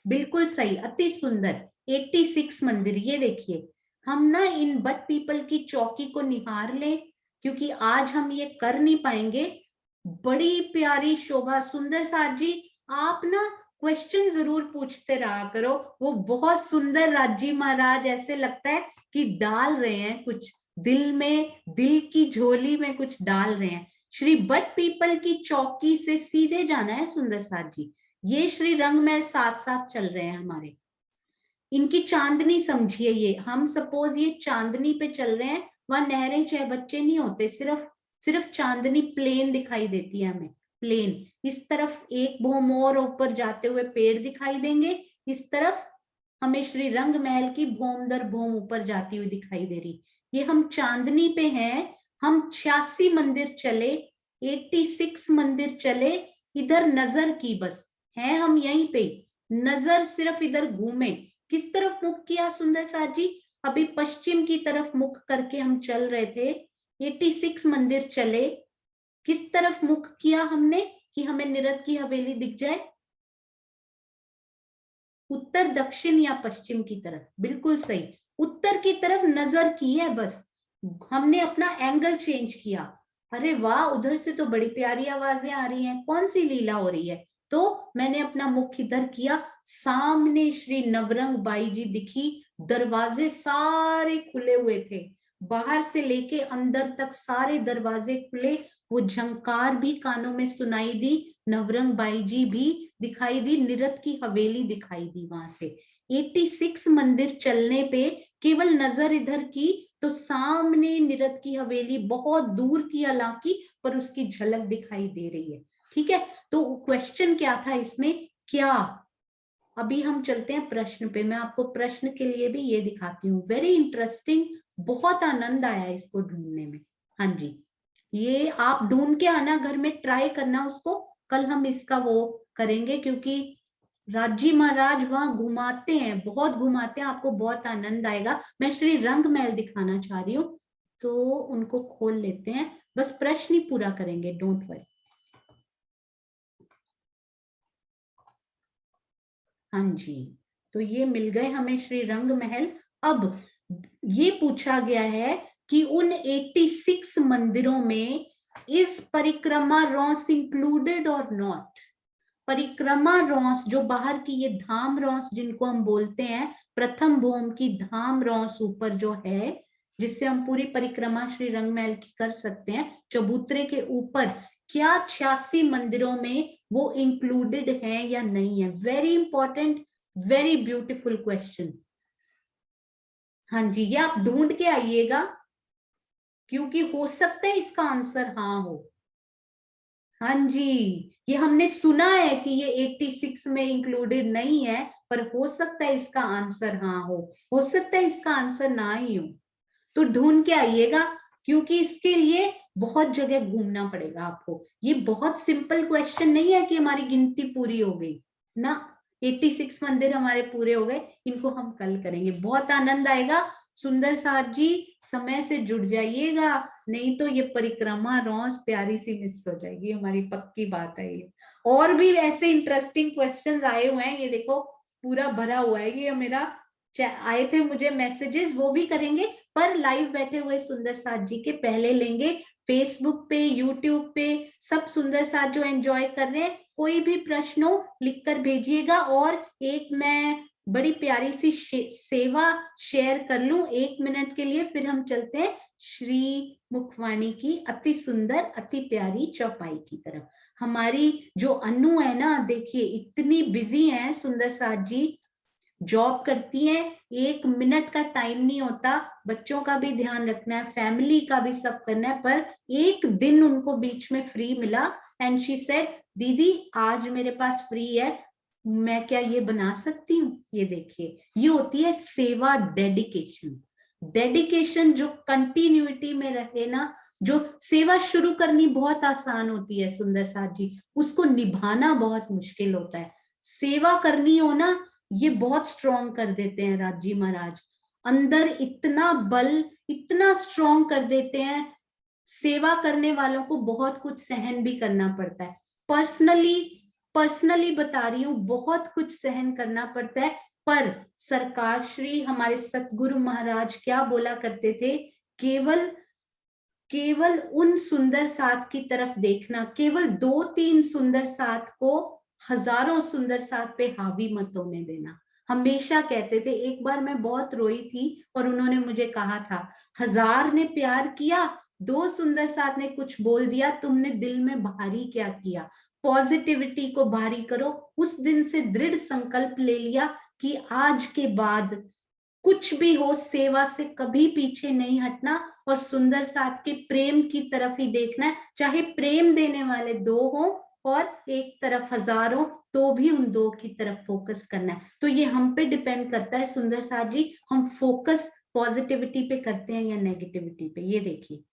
बिल्कुल सही, अति सुंदर, 86 मंदिर। ये देखिए, हम ना इन बट पीपल की चौकी को निहार ले, क्योंकि आज हम ये कर नहीं पाएंगे। बड़ी प्यारी शोभा। सुंदर साथ जी, आप ना क्वेश्चन जरूर पूछते रहा करो, वो बहुत सुंदर राजी महाराज ऐसे लगता है कि डाल रहे हैं कुछ दिल में, दिल की झोली में कुछ डाल रहे हैं। श्री बट पीपल की चौकी से सीधे जाना है सुंदर साथ जी, ये श्री रंगमहल साथ साथ चल रहे हैं हमारे। इनकी चांदनी समझिए, ये हम सपोज ये चांदनी पे चल रहे हैं, वहां नहरें चाहे बच्चे नहीं होते, सिर्फ सिर्फ चांदनी प्लेन दिखाई देती है हमें, प्लेन। इस तरफ एक भूम और ऊपर जाते हुए पेड़ दिखाई देंगे, इस तरफ हमें श्री रंग महल की भूम दर भूम ऊपर जाती हुई दिखाई दे रही। ये हम चांदनी पे हैं, हम 86 मंदिर चले, 86 मंदिर चले, इधर नजर की बस है हम यहीं पे, नजर सिर्फ इधर घूमे। किस तरफ मुख किया सुंदर साथ जी, अभी पश्चिम की तरफ मुख करके हम चल रहे थे, 86 मंदिर चले, किस तरफ मुख किया हमने कि हमें निरत की हवेली दिख जाए? उत्तर, दक्षिण या पश्चिम की तरफ? बिल्कुल सही, उत्तर की तरफ नजर की है, बस हमने अपना एंगल चेंज किया। अरे वाह, उधर से तो बड़ी प्यारी आवाजें आ रही हैं, कौन सी लीला हो रही है? तो मैंने अपना मुख इधर किया, सामने श्री नवरंग बाई जी दिखी, दरवाजे सारे खुले हुए थे, बाहर से लेके अंदर तक सारे दरवाजे खुले, वो झंकार भी कानों में सुनाई दी, नवरंग बाई जी भी दिखाई दी, निरत की हवेली दिखाई दी। वहां से 86 मंदिर चलने पे केवल नजर इधर की तो सामने निरत की हवेली बहुत दूर थी हालांकि, पर उसकी झलक दिखाई दे रही है। ठीक है, तो क्वेश्चन क्या था इसमें, क्या? अभी हम चलते हैं प्रश्न पे, मैं आपको प्रश्न के लिए भी ये दिखाती हूँ, वेरी इंटरेस्टिंग, बहुत आनंद आया इसको ढूंढने में। हाँ जी, ये आप ढूंढ के आना, घर में ट्राई करना उसको, कल हम इसका वो करेंगे, क्योंकि राजी महाराज वहां घुमाते हैं, बहुत घुमाते हैं, आपको बहुत आनंद आएगा। मैं श्री रंग महल दिखाना चाह रही हूँ, तो उनको खोल लेते हैं, बस प्रश्न ही पूरा करेंगे, डोंट वरी। हाँ जी, तो ये मिल गए हमें श्री रंग महल। अब ये पूछा गया है कि उन 86 मंदिरों में इज परिक्रमा रॉस इंक्लूडेड और नॉट? परिक्रमा रॉस, जो बाहर की ये धाम रॉस जिनको हम बोलते हैं, प्रथम भोम की धाम रॉस ऊपर जो है, जिससे हम पूरी परिक्रमा श्री रंग महल की कर सकते हैं, चबूतरे के ऊपर, क्या 86 मंदिरों में वो इंक्लूडेड है या नहीं है? Very important, very beautiful question. हाँ जी, ये आप ढूंढ के आइएगा, क्योंकि हो सकता है इसका आंसर हाँ हो। हाँ जी, ये हमने सुना है कि ये 86 में इंक्लूडेड नहीं है, पर हो सकता है इसका आंसर हाँ हो सकता है इसका आंसर ना ही हो। तो ढूंढ के आइएगा, क्योंकि इसके लिए बहुत जगह घूमना पड़ेगा आपको। ये बहुत सिंपल क्वेश्चन नहीं है कि हमारी गिनती पूरी हो गई ना, 86 मंदिर हमारे पूरे हो गए, इनको हम कल करेंगे, बहुत आनंद आएगा। सुंदर साथ जी समय से जुड़ जाइएगा, नहीं तो ये परिक्रमा रॉस प्यारी सी मिस हो जाएगी, हमारी पक्की बात है ये। और भी ऐसे इंटरेस्टिंग क्वेश्चंस आए हुए हैं, ये देखो पूरा भरा हुआ है, ये मेरा आए थे मुझे मैसेजेस, वो भी करेंगे, पर लाइव बैठे हुए सुंदर साथ जी के पहले लेंगे। फेसबुक पे, यूट्यूब पे सब सुंदर साथ जो एंजॉय कर रहे हैं, कोई भी प्रश्न हो लिखकर भेजिएगा। और एक मैं बड़ी प्यारी सी सेवा शेयर कर लूं 1 मिनट के लिए, फिर हम चलते हैं श्री मुखवाणी की अति सुंदर अति प्यारी चौपाई की तरफ। हमारी जो अनु है ना, देखिए इतनी बिजी है सुंदर साथ जी, जॉब करती हैं, 1 मिनट का टाइम नहीं होता, बच्चों का भी ध्यान रखना है, फैमिली का भी सब करना है, पर एक दिन उनको बीच में फ्री मिला एंड शी सेड दीदी आज मेरे पास फ्री है, मैं क्या ये बना सकती हूँ? ये देखिए, ये होती है सेवा, डेडिकेशन। डेडिकेशन जो कंटिन्यूटी में रहे ना, जो सेवा शुरू करनी बहुत आसान होती है सुंदर साथ जी, उसको निभाना बहुत मुश्किल होता है। सेवा करनी हो ना, ये बहुत स्ट्रॉन्ग कर देते हैं राजी महाराज, अंदर इतना बल, इतना स्ट्रॉन्ग कर देते हैं, सेवा करने वालों को बहुत कुछ सहन भी करना पड़ता है। पर्सनली बता रही हूँ, बहुत कुछ सहन करना पड़ता है, पर सरकार श्री हमारे सतगुरु महाराज क्या बोला करते थे, केवल उन सुंदर साथ की तरफ देखना, केवल 2-3 सुंदर साथ को हजारों सुंदर साथ पे हावी मत होने देना, हमेशा कहते थे। एक बार मैं बहुत रोई थी और उन्होंने मुझे कहा था, 1000 ने प्यार किया, 2 सुंदर साथ ने कुछ बोल दिया, तुमने दिल में भारी क्या किया? पॉजिटिविटी को भारी करो। उस दिन से दृढ़ संकल्प ले लिया कि आज के बाद कुछ भी हो, सेवा से कभी पीछे नहीं हटना और सुंदर साथ के प्रेम की तरफ ही देखना है, चाहे प्रेम देने वाले 2 हो और एक तरफ 1000 हो, तो भी उन 2 की तरफ फोकस करना है। तो ये हम पे डिपेंड करता है सुंदर साथ जी, हम फोकस पॉजिटिविटी पे करते हैं या नेगेटिविटी पे। ये देखिए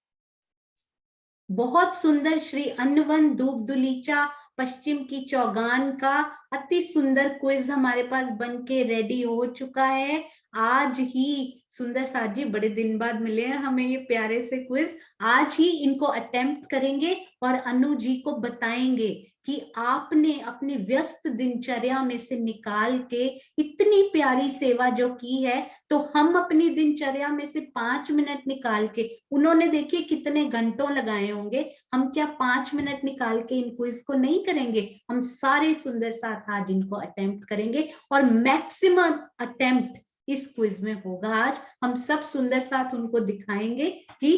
बहुत सुंदर श्री अन्नवन धूप दुलीचा पश्चिम की चौगान का अति सुंदर क्विज हमारे पास बन के रेडी हो चुका है। आज ही सुंदर साथ जी बड़े दिन बाद मिले हैं हमें ये प्यारे से क्विज, आज ही इनको अटेम्प्ट करेंगे और अनु जी को बताएंगे कि आपने अपनी व्यस्त दिनचर्या में से निकाल के इतनी प्यारी सेवा जो की है, तो हम अपनी दिनचर्या में से 5 मिनट निकाल के, उन्होंने देखिए कितने घंटों लगाए होंगे, हम क्या 5 मिनट निकाल के इन क्विज को नहीं करेंगे? हम सारे सुंदर साथ आज इनको अटेम्प्ट करेंगे और मैक्सिमम अटेम्प्ट इस क्विज में होगा। आज हम सब सुंदर साथ उनको दिखाएंगे कि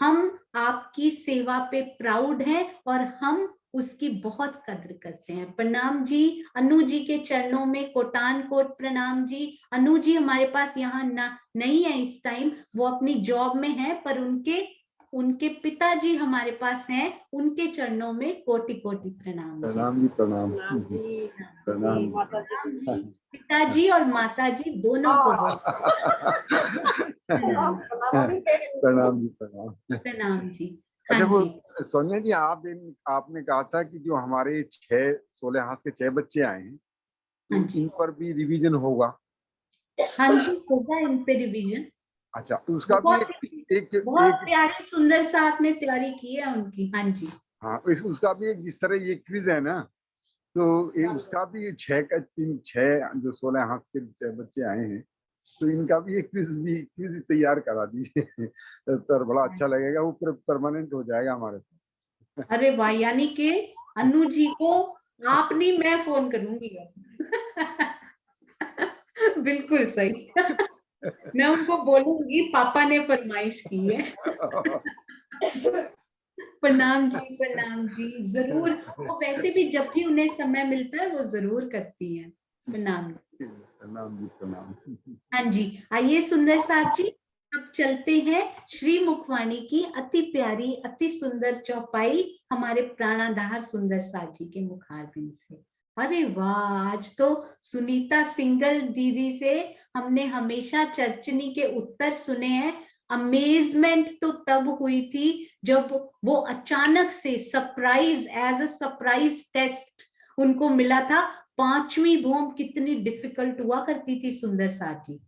हम आपकी सेवा पे प्राउड हैं और हम उसकी बहुत कद्र करते हैं। प्रणाम जी, अनु जी के चरणों में कोटान कोट प्रणाम जी। अनु जी हमारे पास यहाँ नहीं है इस टाइम, वो अपनी जॉब में है, पर उनके पिताजी हमारे पास हैं, उनके चरणों में कोटि कोटि प्रणाम। प्रणाम जी, प्रणाम प्रणाम जी, पिताजी और माताजी दोनों को प्रणाम जी, प्रणाम प्रणाम जी। अच्छा, हाँ वो जी, सोनिया जी, आपने कहा था कि जो हमारे 16 हाथ के 6 बच्चे आए हैं, हाँ जी, इन पर भी रिवीजन होगा? हाँ जी, होगा इन पे रिवीजन। अच्छा, तो उसका भी बहुत प्यारी सुंदर साथ ने तैयारी की है उनकी। हाँ जी, हाँ, उसका भी एक, जिस तरह ये क्विज है ना, तो उसका भी 6 जो 16 हाथ के 6 बच्चे आए हैं, तो इनका भी एक क्विज तैयार करा दीजिए तो बड़ा अच्छा लगेगा, वो परमानेंट हो जाएगा हमारे पास। अरे वाह, यानी कि अनु जी को आप नहीं, मैं फोन करूंगी बिल्कुल सही मैं उनको बोलूंगी पापा ने फरमाइश की है प्रणाम जी, जरूर। वो वैसे भी जब भी उन्हें समय मिलता है वो जरूर करती हैं। प्रणाम जी, प्रणाम। हाँ जी, आइए सुंदर साथ जी, अब चलते हैं श्री मुखवाणी की अति प्यारी अति सुंदर चौपाई हमारे प्राणाधार सुंदर साथ जी के मुखारबिंद से। अरे वाह, आज तो सुनीता सिंगल दीदी से हमने हमेशा चर्चनी के उत्तर सुने हैं। अमेजमेंट तो तब हुई थी जब वो अचानक से surprise, as a surprise test उनको मिला था। 5वीं भौम कितनी डिफिकल्ट हुआ करती थी सुंदर साथ जी,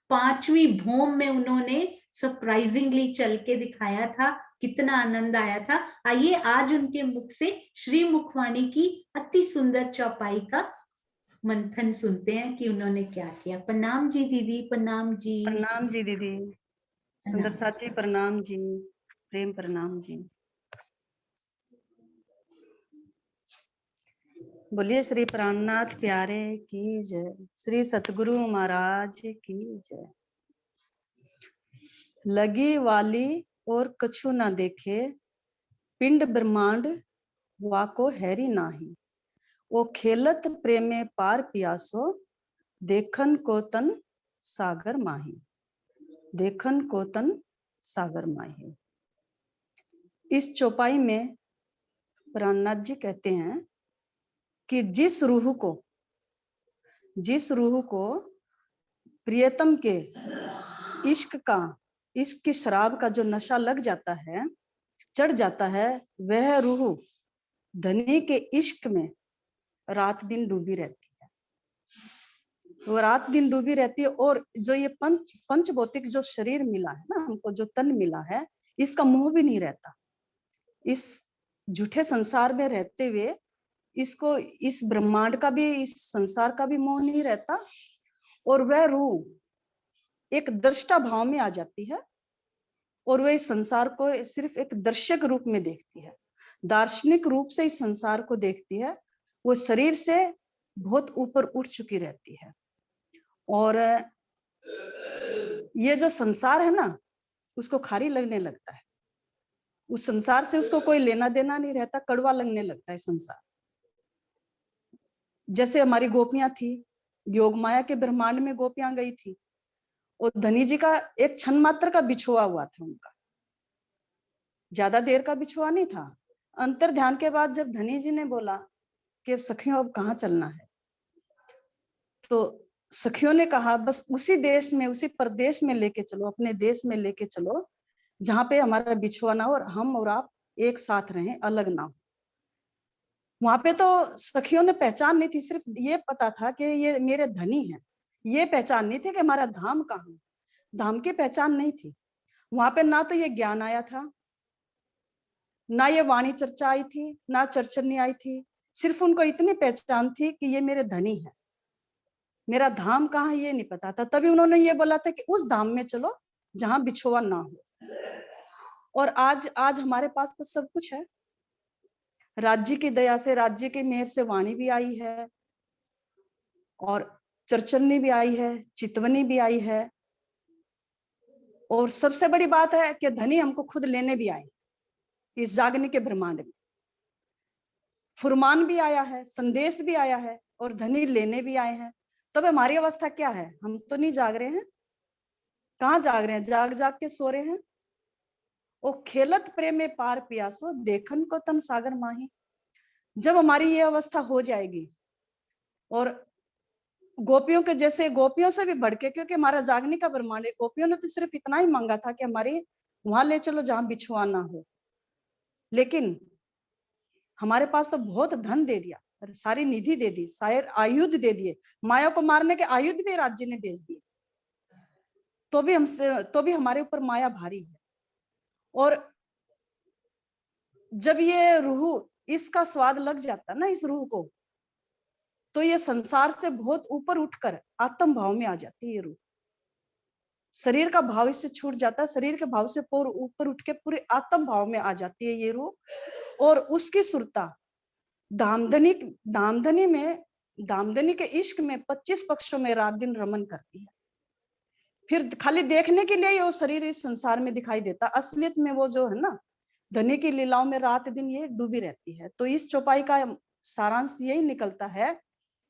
5वीं भौम में उन्होंने सरप्राइजिंगली चल के दिखाया था, कितना आनंद आया था। आइए आज उनके मुख से श्री मुखवाणी की अति सुंदर चौपाई का मंथन सुनते हैं कि उन्होंने क्या किया। प्रणाम जी दीदी, प्रणाम जी। प्रणाम जी दीदी, सुंदर साथ जी प्रणाम जी, प्रेम प्रणाम जी। बोलिए श्री प्राणनाथ प्यारे की जय, श्री सतगुरु महाराज की जय। लगी वाली और कछु ना देखे, पिंड ब्रह्मांड वाको हैरी नाही, वो खेलत प्रेमे पार पियासो, देखन को तन सागर माही, देखन को तन सागर माही। इस चौपाई में प्राणनाथ जी कहते हैं कि जिस रूह को प्रियतम के इश्क की शराब का जो नशा लग जाता है, चढ़ जाता है, वह रूह धनी के इश्क में रात दिन डूबी रहती है। वो रात दिन डूबी रहती है। और जो ये पंच भौतिक जो शरीर मिला है ना हमको, जो तन मिला है, इसका मोह भी नहीं रहता। इस झूठे संसार में रहते हुए इसको, इस ब्रह्मांड का भी, इस संसार का भी मोह नहीं रहता। और वह रूह एक दृष्टा भाव में आ जाती है और वह इस संसार को सिर्फ एक दर्शक रूप में देखती है, दार्शनिक रूप से इस संसार को देखती है। वो शरीर से बहुत ऊपर उठ चुकी रहती है। और ये जो संसार है ना, उसको खारी लगने लगता है। उस संसार से उसको कोई लेना देना नहीं रहता, कड़वा लगने लगता है संसार। जैसे हमारी गोपियां थी, योग माया के ब्रह्मांड में गोपियां गई थी, और धनी जी का एक क्षण मात्र का बिछुआ हुआ था उनका, ज्यादा देर का बिछुआ नहीं था। अंतर ध्यान के बाद जब धनी जी ने बोला कि सखियों अब कहाँ चलना है, तो सखियों ने कहा बस उसी देश में, उसी प्रदेश में लेके चलो, अपने देश में लेके चलो जहां पे हमारा बिछुआ ना हो और हम और आप एक साथ रहें, अलग ना हो। वहां पे तो सखियों ने पहचान नहीं थी, सिर्फ ये पता था कि ये मेरे धनी हैं। ये पहचान नहीं थी कि हमारा धाम कहाँ है, धाम की पहचान नहीं थी वहां पे। ना तो ये ज्ञान आया था, ना ये वाणी चर्चा आई थी, ना चर्चनी आई थी। सिर्फ उनको इतनी पहचान थी कि ये मेरे धनी है, मेरा धाम कहाँ है ये नहीं पता था। तभी उन्होंने ये बोला था कि उस धाम में चलो जहां बिछोआ ना हो। और आज हमारे पास तो सब कुछ है, राज्य की दया से, राज्य की मेहर से वाणी भी आई है, और चर्चनी भी आई है, चितवनी भी आई है, और सबसे बड़ी बात है कि धनी हमको खुद लेने भी आए इस जागने के ब्रह्मांड में। फुरमान भी आया है, संदेश भी आया है, और धनी लेने भी आए हैं। तब हमारी अवस्था क्या है? हम तो नहीं जाग रहे हैं। कहाँ जाग रहे हैं? जाग जाग के सो रहे हैं। ओ खेलत प्रेम में पार पियासो, देखन को तन सागर माही। जब हमारी ये अवस्था हो जाएगी, और गोपियों के जैसे, गोपियों से भी बढ़ के, क्योंकि हमारा जागने का ब्रह्मांड है। गोपियों ने तो सिर्फ इतना ही मांगा था कि हमारे वहां ले चलो जहां बिछुआ ना हो, लेकिन हमारे पास तो बहुत धन दे दिया, सारी निधि दे दी, शायर आयुध दे दिए, माया को मारने के आयुध भी राज्य ने भेज दिए। तो भी हमारे ऊपर माया भारी है। और जब ये रूह, इसका स्वाद लग जाता ना इस रूह को, तो ये संसार से बहुत ऊपर उठकर आत्म भाव में आ जाती है ये रूह। शरीर का भाव इससे छूट जाता है, शरीर के भाव से ऊपर उठ के पूरे आत्म भाव में आ जाती है ये रूह। और उसकी सुरता दामदनी के इश्क में 25 पक्षों में रात दिन रमन करती है। फिर खाली देखने के लिए वो शरीर इस संसार में दिखाई देता, असलियत में वो जो है ना, धनी की लीलाओं में रात दिन ये डूबी रहती है। तो इस चौपाई का सारांश यही निकलता है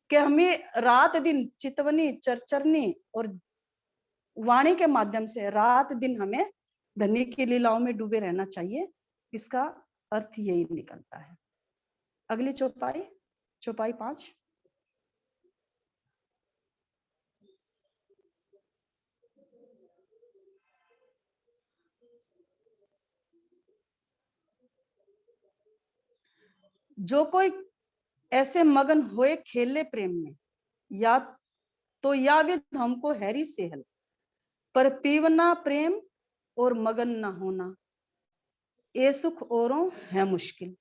कि हमें रात दिन चितवनी, चरचरनी और वाणी के माध्यम से रात दिन हमें धनी की लीलाओं में डूबे रहना चाहिए। इसका अर्थ यही निकलता है। अगली चौपाई, चौपाई 5। जो कोई ऐसे मगन होए खेले प्रेम में, या तो या विद हमको हैरी सेहल, पर पीवना प्रेम और मगन ना होना, ये सुख औरों है मुश्किल।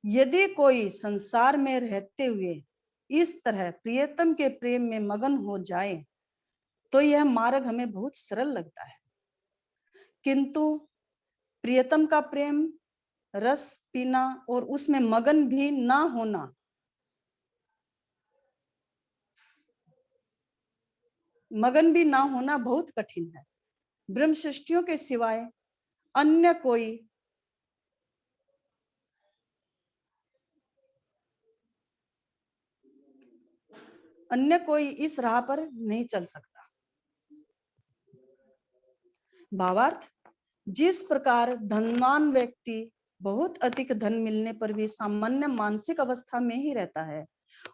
यदि कोई संसार में रहते हुए इस तरह प्रियतम के प्रेम में मगन हो जाए तो यह मार्ग हमें बहुत सरल लगता है, किंतु प्रियतम का प्रेम रस पीना और उसमें मगन भी ना होना, मगन भी ना होना बहुत कठिन है। ब्रह्म सृष्टियों के सिवाय अन्य कोई इस राह पर नहीं चल सकता। भावार्थ, जिस प्रकार धनवान व्यक्ति बहुत अधिक धन मिलने पर भी सामान्य मानसिक अवस्था में ही रहता है,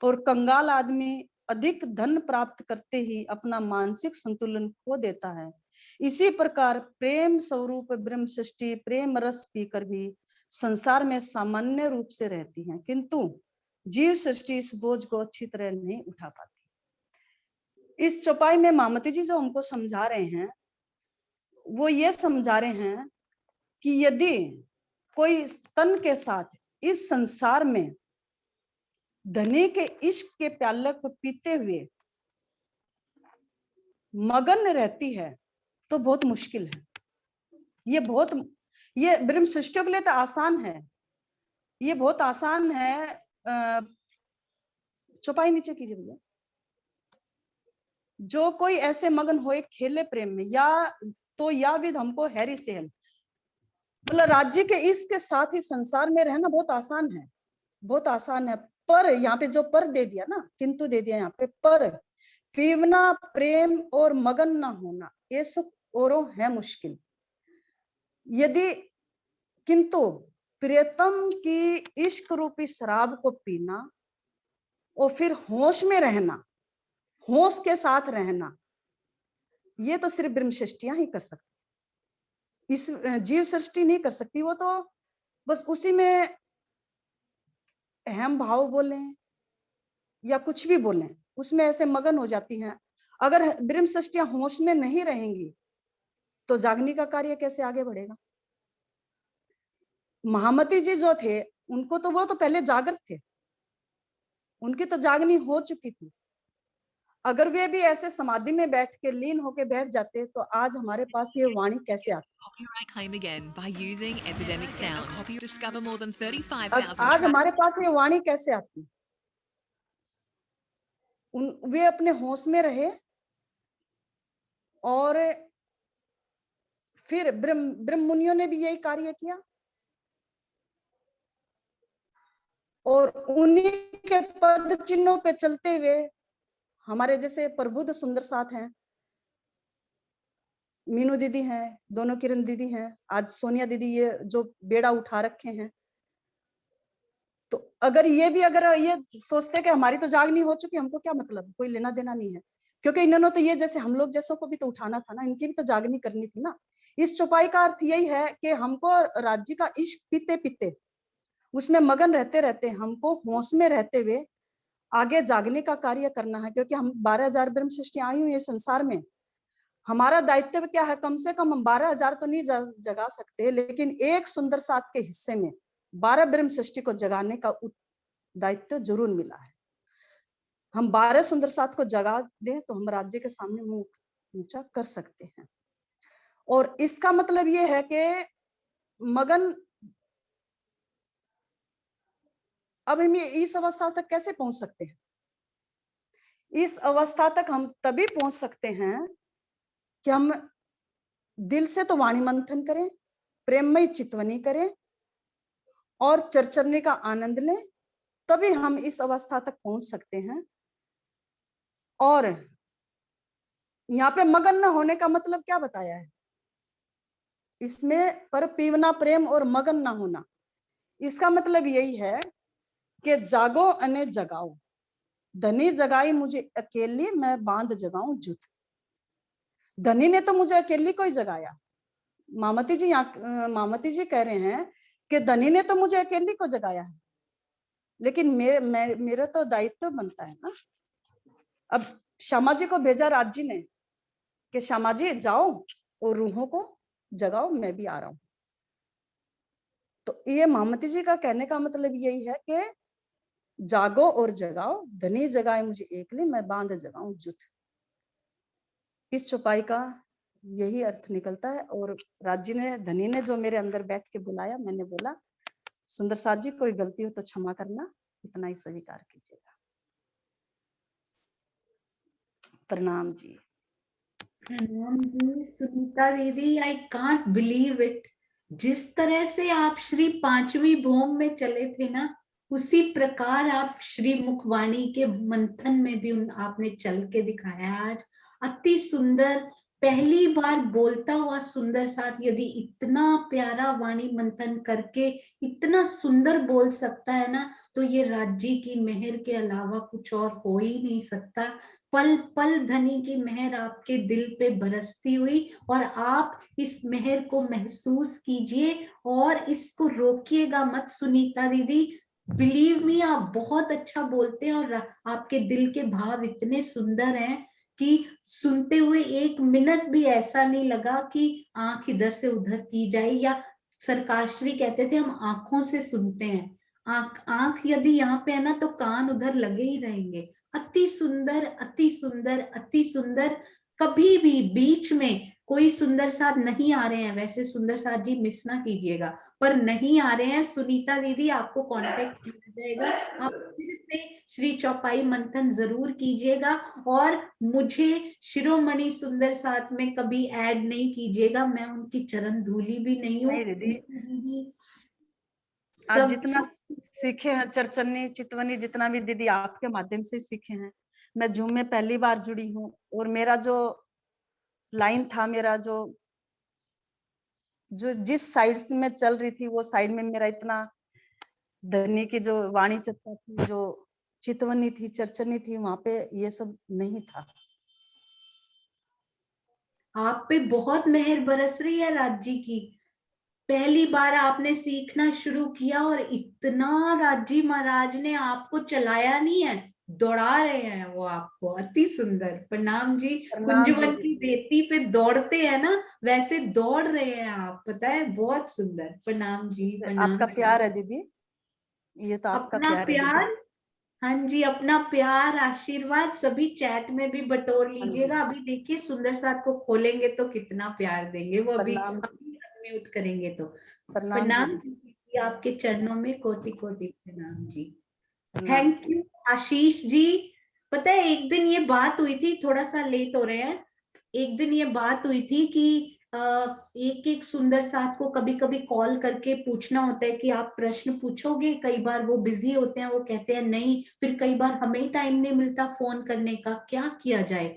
और कंगाल आदमी अधिक धन प्राप्त करते ही अपना मानसिक संतुलन खो देता है, इसी प्रकार प्रेम स्वरूप ब्रह्म सृष्टि प्रेम रस पीकर भी संसार में सामान्य रूप से रहती है, किंतु जीव सृष्टि इस बोझ को अच्छी तरह नहीं उठा पाती। इस चौपाई में मामती जी जो हमको समझा रहे हैं, वो ये समझा रहे हैं कि यदि कोई तन के साथ इस संसार में धनी के इश्क के प्याले को पीते हुए मगन रहती है तो बहुत मुश्किल है। ये ब्रह्म सृष्टियों के लिए तो आसान है, ये बहुत आसान है। चौपाई नीचे कीजिए भैया। जो कोई ऐसे मगन होए खेले प्रेम में, या विद हमको हैरी सेहल, मतलब राज्य के इसके साथ ही संसार में रहना बहुत आसान है, बहुत आसान है। पर यहाँ पे जो पर दे दिया ना, किंतु दे दिया यहाँ पे, पर पीवना प्रेम और मगन ना होना, ये सुख औरों है मुश्किल। यदि किंतु प्रियतम की इश्क रूपी शराब को पीना और फिर होश में रहना, होश के साथ रहना, ये तो सिर्फ ब्रह्म सृष्टियां ही कर सकती, इस जीव सृष्टि नहीं कर सकती। वो तो बस उसी में अहम भाव बोले या कुछ भी बोले, उसमें ऐसे मगन हो जाती हैं। अगर ब्रह्म सृष्टियां होश में नहीं रहेंगी तो जागने का कार्य कैसे आगे बढ़ेगा? महामती जी जो थे उनको तो वो तो पहले जागृत थे, उनकी तो जागनी हो चुकी थी। अगर वे भी ऐसे समाधि में बैठ के लीन होके बैठ जाते तो आज हमारे पास ये वाणी कैसे आती? Copyright claim again by using Epidemic Sound. Discover more than 35,000 आज हमारे tracks. पास ये वाणी कैसे आती? वे अपने होश में रहे और फिर ब्रह्म मुनियों ने भी यही कार्य किया और उन्हीं के पद चिन्हों पे चलते हुए हमारे जैसे प्रबुद्ध सुंदर साथ हैं, मीनू दीदी हैं, दोनों किरण दीदी हैं, आज सोनिया दीदी, ये जो बेड़ा उठा रखे हैं। तो अगर ये भी अगर ये सोचते कि हमारी तो जागनी हो चुकी, हमको क्या मतलब, कोई लेना देना नहीं है, क्योंकि इन्होंने तो ये जैसे हम लोग जैसों को भी तो उठाना था ना, इनकी भी तो जागनी करनी थी ना। इस चौपाई का अर्थ यही है कि हमको राज्य का इश्क पीते पीते उसमें मगन रहते रहते हमको होश में रहते हुए आगे जागने का कार्य करना है, क्योंकि हम 12,000 ब्रह्म सृष्टियां आई हुई है संसार में। हमारा दायित्व क्या है? कम से कम हम 12,000 तो नहीं जगा सकते, लेकिन एक सुंदर साथ के हिस्से में 12 ब्रह्म सृष्टि को जगाने का दायित्व जरूर मिला है। हम 12 सुंदर साथ को जगा दें तो हम राज्य के सामने मुंह ऊंचा कर सकते हैं। और इसका मतलब ये है कि मगन अब हम इस अवस्था तक कैसे पहुंच सकते हैं? इस अवस्था तक हम तभी पहुंच सकते हैं कि हम दिल से तो वाणी मंथन करें, प्रेममय चितवनी करें और चर्चने का आनंद लें, तभी हम इस अवस्था तक पहुंच सकते हैं। और यहाँ पे मगन न होने का मतलब क्या बताया है? इसमें पर पीवना प्रेम और मगन ना होना, इसका मतलब यही है कि जागो अने जगाओ, धनी जगाई मुझे अकेली, मैं बांध जगाऊं जुट। धनी ने तो मुझे अकेली को ही जगाया। मामती जी कह रहे हैं कि धनी ने तो मुझे अकेली को जगाया है, लेकिन मेरा तो दायित्व बनता है ना। अब श्यामा जी को भेजा राज जी ने कि श्यामा जी जाओ और रूहों को जगाओ, मैं भी आ रहा हूं। तो ये मामती जी का कहने का मतलब यही है कि जागो और जगाओ, धनी जगाए मुझे एकली, मैं बांध जगाऊं जुट। इस चौपाई का यही अर्थ निकलता है। और राजी ने, धनी ने जो मेरे अंदर बैठ के बुलाया, मैंने बोला सुंदर साथ जी कोई गलती हो तो क्षमा करना, इतना ही स्वीकार कीजिएगा। प्रणाम जी। प्रणाम जी। सुनीता दीदी, आई कांट बिलीव इट, जिस तरह से आप श्री पांचवी भौम में चले थे ना, उसी प्रकार आप श्री मुखवाणी के मंथन में भी आपने चल के दिखाया आज। अति सुंदर, पहली बार बोलता हुआ सुंदर साथ यदि इतना प्यारा वाणी मंथन करके इतना सुंदर बोल सकता है ना, तो ये राज्य की मेहर के अलावा कुछ और हो ही नहीं सकता। पल पल धनी की मेहर आपके दिल पे बरसती हुई, और आप इस मेहर को महसूस कीजिए और इसको रोकिएगा मत। सुनीता दीदी, बिलीव मी, आप बहुत अच्छा बोलते हैं और आपके दिल के भाव इतने सुंदर हैं कि सुनते हुए एक मिनट भी ऐसा नहीं लगा कि आंख इधर से उधर की जाए, या सरकारश्री कहते थे हम आंखों से सुनते हैं, आंख यदि यहाँ पे है ना तो कान उधर लगे ही रहेंगे। अति सुंदर, अति सुंदर, अति सुंदर। कभी भी बीच में कोई सुंदर साथ नहीं आ रहे हैं, वैसे सुंदर साथ जी मिस ना कीजिएगा, पर नहीं आ रहे हैं, सुनीता दीदी आपको कांटेक्ट किया जाएगा, आप फिर से श्री चौपाई मंथन जरूर कीजिएगा और मुझे शिरोमणि सुंदर साथ में कभी ऐड नहीं कीजिएगा, मैं उनकी चरण धूली भी नहीं हूँ दीदी। आज जितना सीखे हैं चर्चनी चितवनी, जितना भी दीदी आपके माध्यम से सीखे हैं। मैं जूम में पहली बार जुड़ी हूँ और मेरा जो लाइन था, मेरा जो जिस साइड से मैं चल रही थी वो साइड में मेरा इतना धनी की जो वाणी चर्चा थी, जो चितवनी थी, चर्चनी थी, वहां पे ये सब नहीं था। आप पे बहुत मेहर बरस रही है राज जी की। पहली बार आपने सीखना शुरू किया और इतना राजी महाराज ने आपको चलाया नहीं है, दौड़ा रहे हैं वो आपको। अति सुंदर, प्रणाम जी। प्रणाम जी कुंजवन की रेती पे दौड़ते हैं ना, वैसे दौड़ रहे हैं आप, पता है, बहुत सुंदर। प्रणाम जी, प्रणाम आपका जी। प्यार है दीदी, ये तो आपका अपना प्यार है दीदी। प्यार, हाँ जी, अपना प्यार आशीर्वाद सभी चैट में भी बटोर हाँ जी। लीजिएगा। अभी देखिए सुंदर साथ को खोलेंगे तो कितना प्यार देंगे वो, अभी प्रणाम अनम्यूट करेंगे तो। प्रणाम प्रणाम जी। जी, आपके चरणों में कोटि कोटि प्रणाम जी। प्रणाम thank ji. You Ashish ji. पता है एक दिन ये बात हुई थी, थोड़ा सा लेट हो रहे हैं, एक दिन ये बात हुई थी कि एक एक सुंदर साथ को कभी कभी कॉल करके पूछना होता है कि आप प्रश्न पूछोगे। कई बार वो बिजी होते हैं, वो कहते हैं नहीं, फिर कई बार हमें टाइम नहीं मिलता फोन करने का, क्या किया जाए।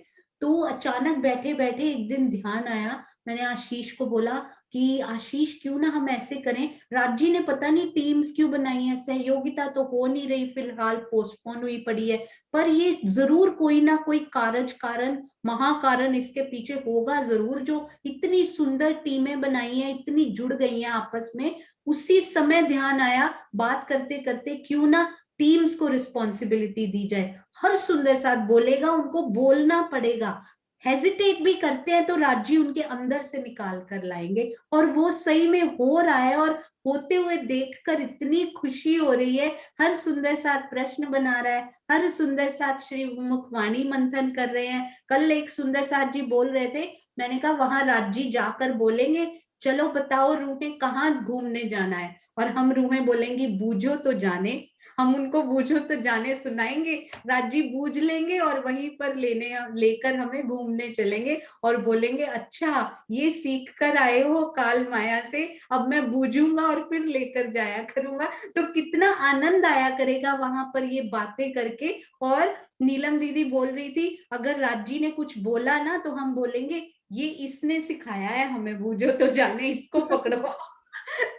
तो अचानक बैठे बैठे एक दिन ध्यान आया, मैंने आशीष को बोला कि आशीष क्यों ना हम ऐसे करें, राजी ने पता नहीं टीम्स क्यों बनाई है, सहयोगिता तो हो नहीं रही, फिलहाल पोस्टपोन हुई पड़ी है, पर ये जरूर कोई ना कोई कारण महाकारण इसके पीछे होगा जरूर, जो इतनी सुंदर टीमें बनाई हैं, इतनी जुड़ गई हैं आपस में। उसी समय ध्यान आया, बात करते करते क्यों ना टीम्स को रिस्पॉन्सिबिलिटी दी जाए। हर सुंदर साथ बोलेगा, उनको बोलना पड़ेगा, हेजिटेट भी करते हैं तो राज्य उनके अंदर से निकाल कर लाएंगे, और वो सही में हो रहा है। और होते हुए देखकर इतनी खुशी हो रही है। हर सुंदर साथ प्रश्न बना रहा है, हर सुंदर साथ श्री मुखवाणी मंथन कर रहे हैं। कल एक सुंदर साथ जी बोल रहे थे, मैंने कहा वहां राजी जाकर बोलेंगे चलो बताओ रूहें कहाँ घूमने जाना है, और हम रूहें बोलेंगी बूझो तो जाने। हम उनको बूझो तो जाने सुनाएंगे, राजी बूझ लेंगे और वहीं पर लेकर हमें घूमने चलेंगे और बोलेंगे अच्छा ये सीख कर आए हो काल माया से, अब मैं बूझूंगा और फिर लेकर जाया करूंगा। तो कितना आनंद आया करेगा वहां पर ये बातें करके। और नीलम दीदी बोल रही थी अगर राजी ने कुछ बोला ना तो हम बोलेंगे ये इसने सिखाया है हमें, बूझो तो जाने, इसको पकड़ो।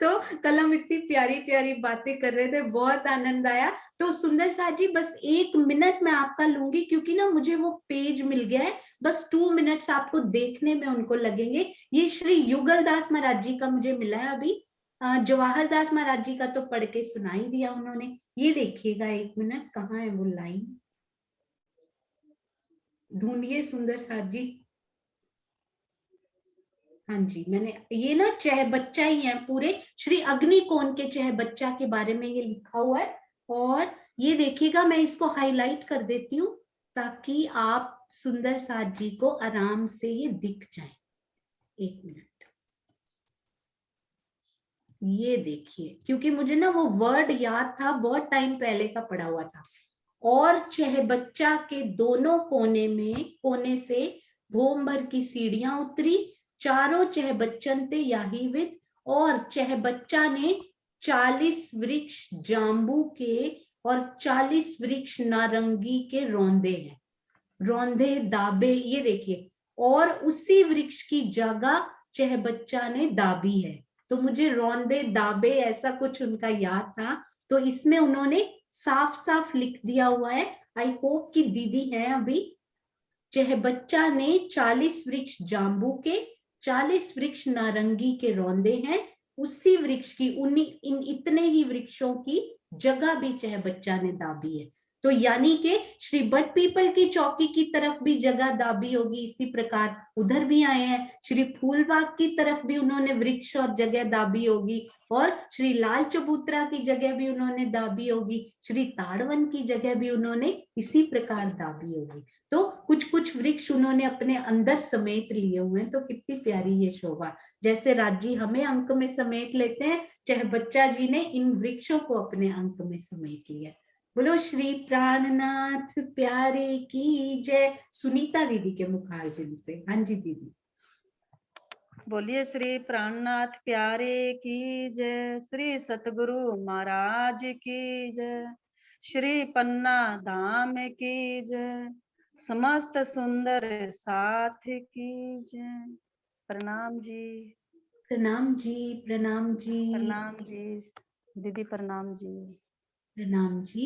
तो कल हम इतनी प्यारी प्यारी बातें कर रहे थे, बहुत आनंद आया। तो सुंदर साथ जी बस 1 मिनट मैं आपका लूंगी, क्योंकि ना मुझे वो पेज मिल गया है, बस 2 मिनट्स आपको देखने में उनको लगेंगे। ये श्री युगल दास महाराज जी का मुझे मिला है अभी, जवाहर दास महाराज जी का तो पढ़ के सुनाई दिया उन्होंने। ये देखिएगा 1 मिनट, कहाँ है वो लाइन, ढूंढिए सुंदर साथ जी। हाँ जी, मैंने ये ना चह बच्चा ही है, पूरे श्री अग्निकोण के चह बच्चा के बारे में ये लिखा हुआ है। और ये देखिएगा, मैं इसको हाईलाइट कर देती हूँ ताकि आप सुंदर साथ जी को आराम से ये दिख जाए। 1 मिनट, ये देखिए, क्योंकि मुझे ना वो वर्ड याद था, बहुत टाइम पहले का पढ़ा हुआ था। और चह बच्चा के दोनों कोने से भोम भर की सीढ़ियां उतरी, चारों चह बच्चन ते याही विद, और चह बच्चा ने 40 वृक्ष जाम्बू के और 40 वृक्ष नारंगी के रौंदे हैं, रौंदे दाबे, ये देखिए, और उसी वृक्ष की जगह चह बच्चा ने दाबी है। तो मुझे रौंदे दाबे ऐसा कुछ उनका याद था, तो इसमें उन्होंने साफ साफ लिख दिया हुआ है। आई होप कि दीदी हैं अभी। चह बच्चा ने 40 वृक्ष जाम्बू के, 40 वृक्ष नारंगी के रौंदे हैं, उसी वृक्ष की इन इतने ही वृक्षों की जगह भी चह बच्चा ने दाबी है। तो यानी कि श्री बट पीपल की चौकी की तरफ भी जगह दाबी होगी, इसी प्रकार उधर भी आए हैं। श्री फूलबाग की तरफ भी उन्होंने वृक्ष और जगह दाबी होगी, और श्री लाल चबूतरा की जगह भी उन्होंने दाबी होगी, श्री ताड़वन की जगह भी उन्होंने इसी प्रकार दाबी होगी। तो कुछ कुछ वृक्ष उन्होंने अपने अंदर समेट लिए हुए हैं। तो कितनी प्यारी ये शोभा, जैसे राजी हमें अंक में समेट लेते हैं, चाहे बच्चा जी ने इन वृक्षों को अपने अंक में समेट लिया। बोलो श्री प्राणनाथ प्यारे की जय। सुनीता दीदी के मुखारबिंद से। हाँ जी दीदी। बोलिए श्री प्राणनाथ प्यारे की जय, श्री सतगुरु महाराज की जय, श्री पन्ना धाम की जय, समस्त सुंदर साथ की जय। प्रणाम जी। प्रणाम जी, प्रणाम जी, प्रणाम जी दीदी, प्रणाम जी, प्रणाम जी।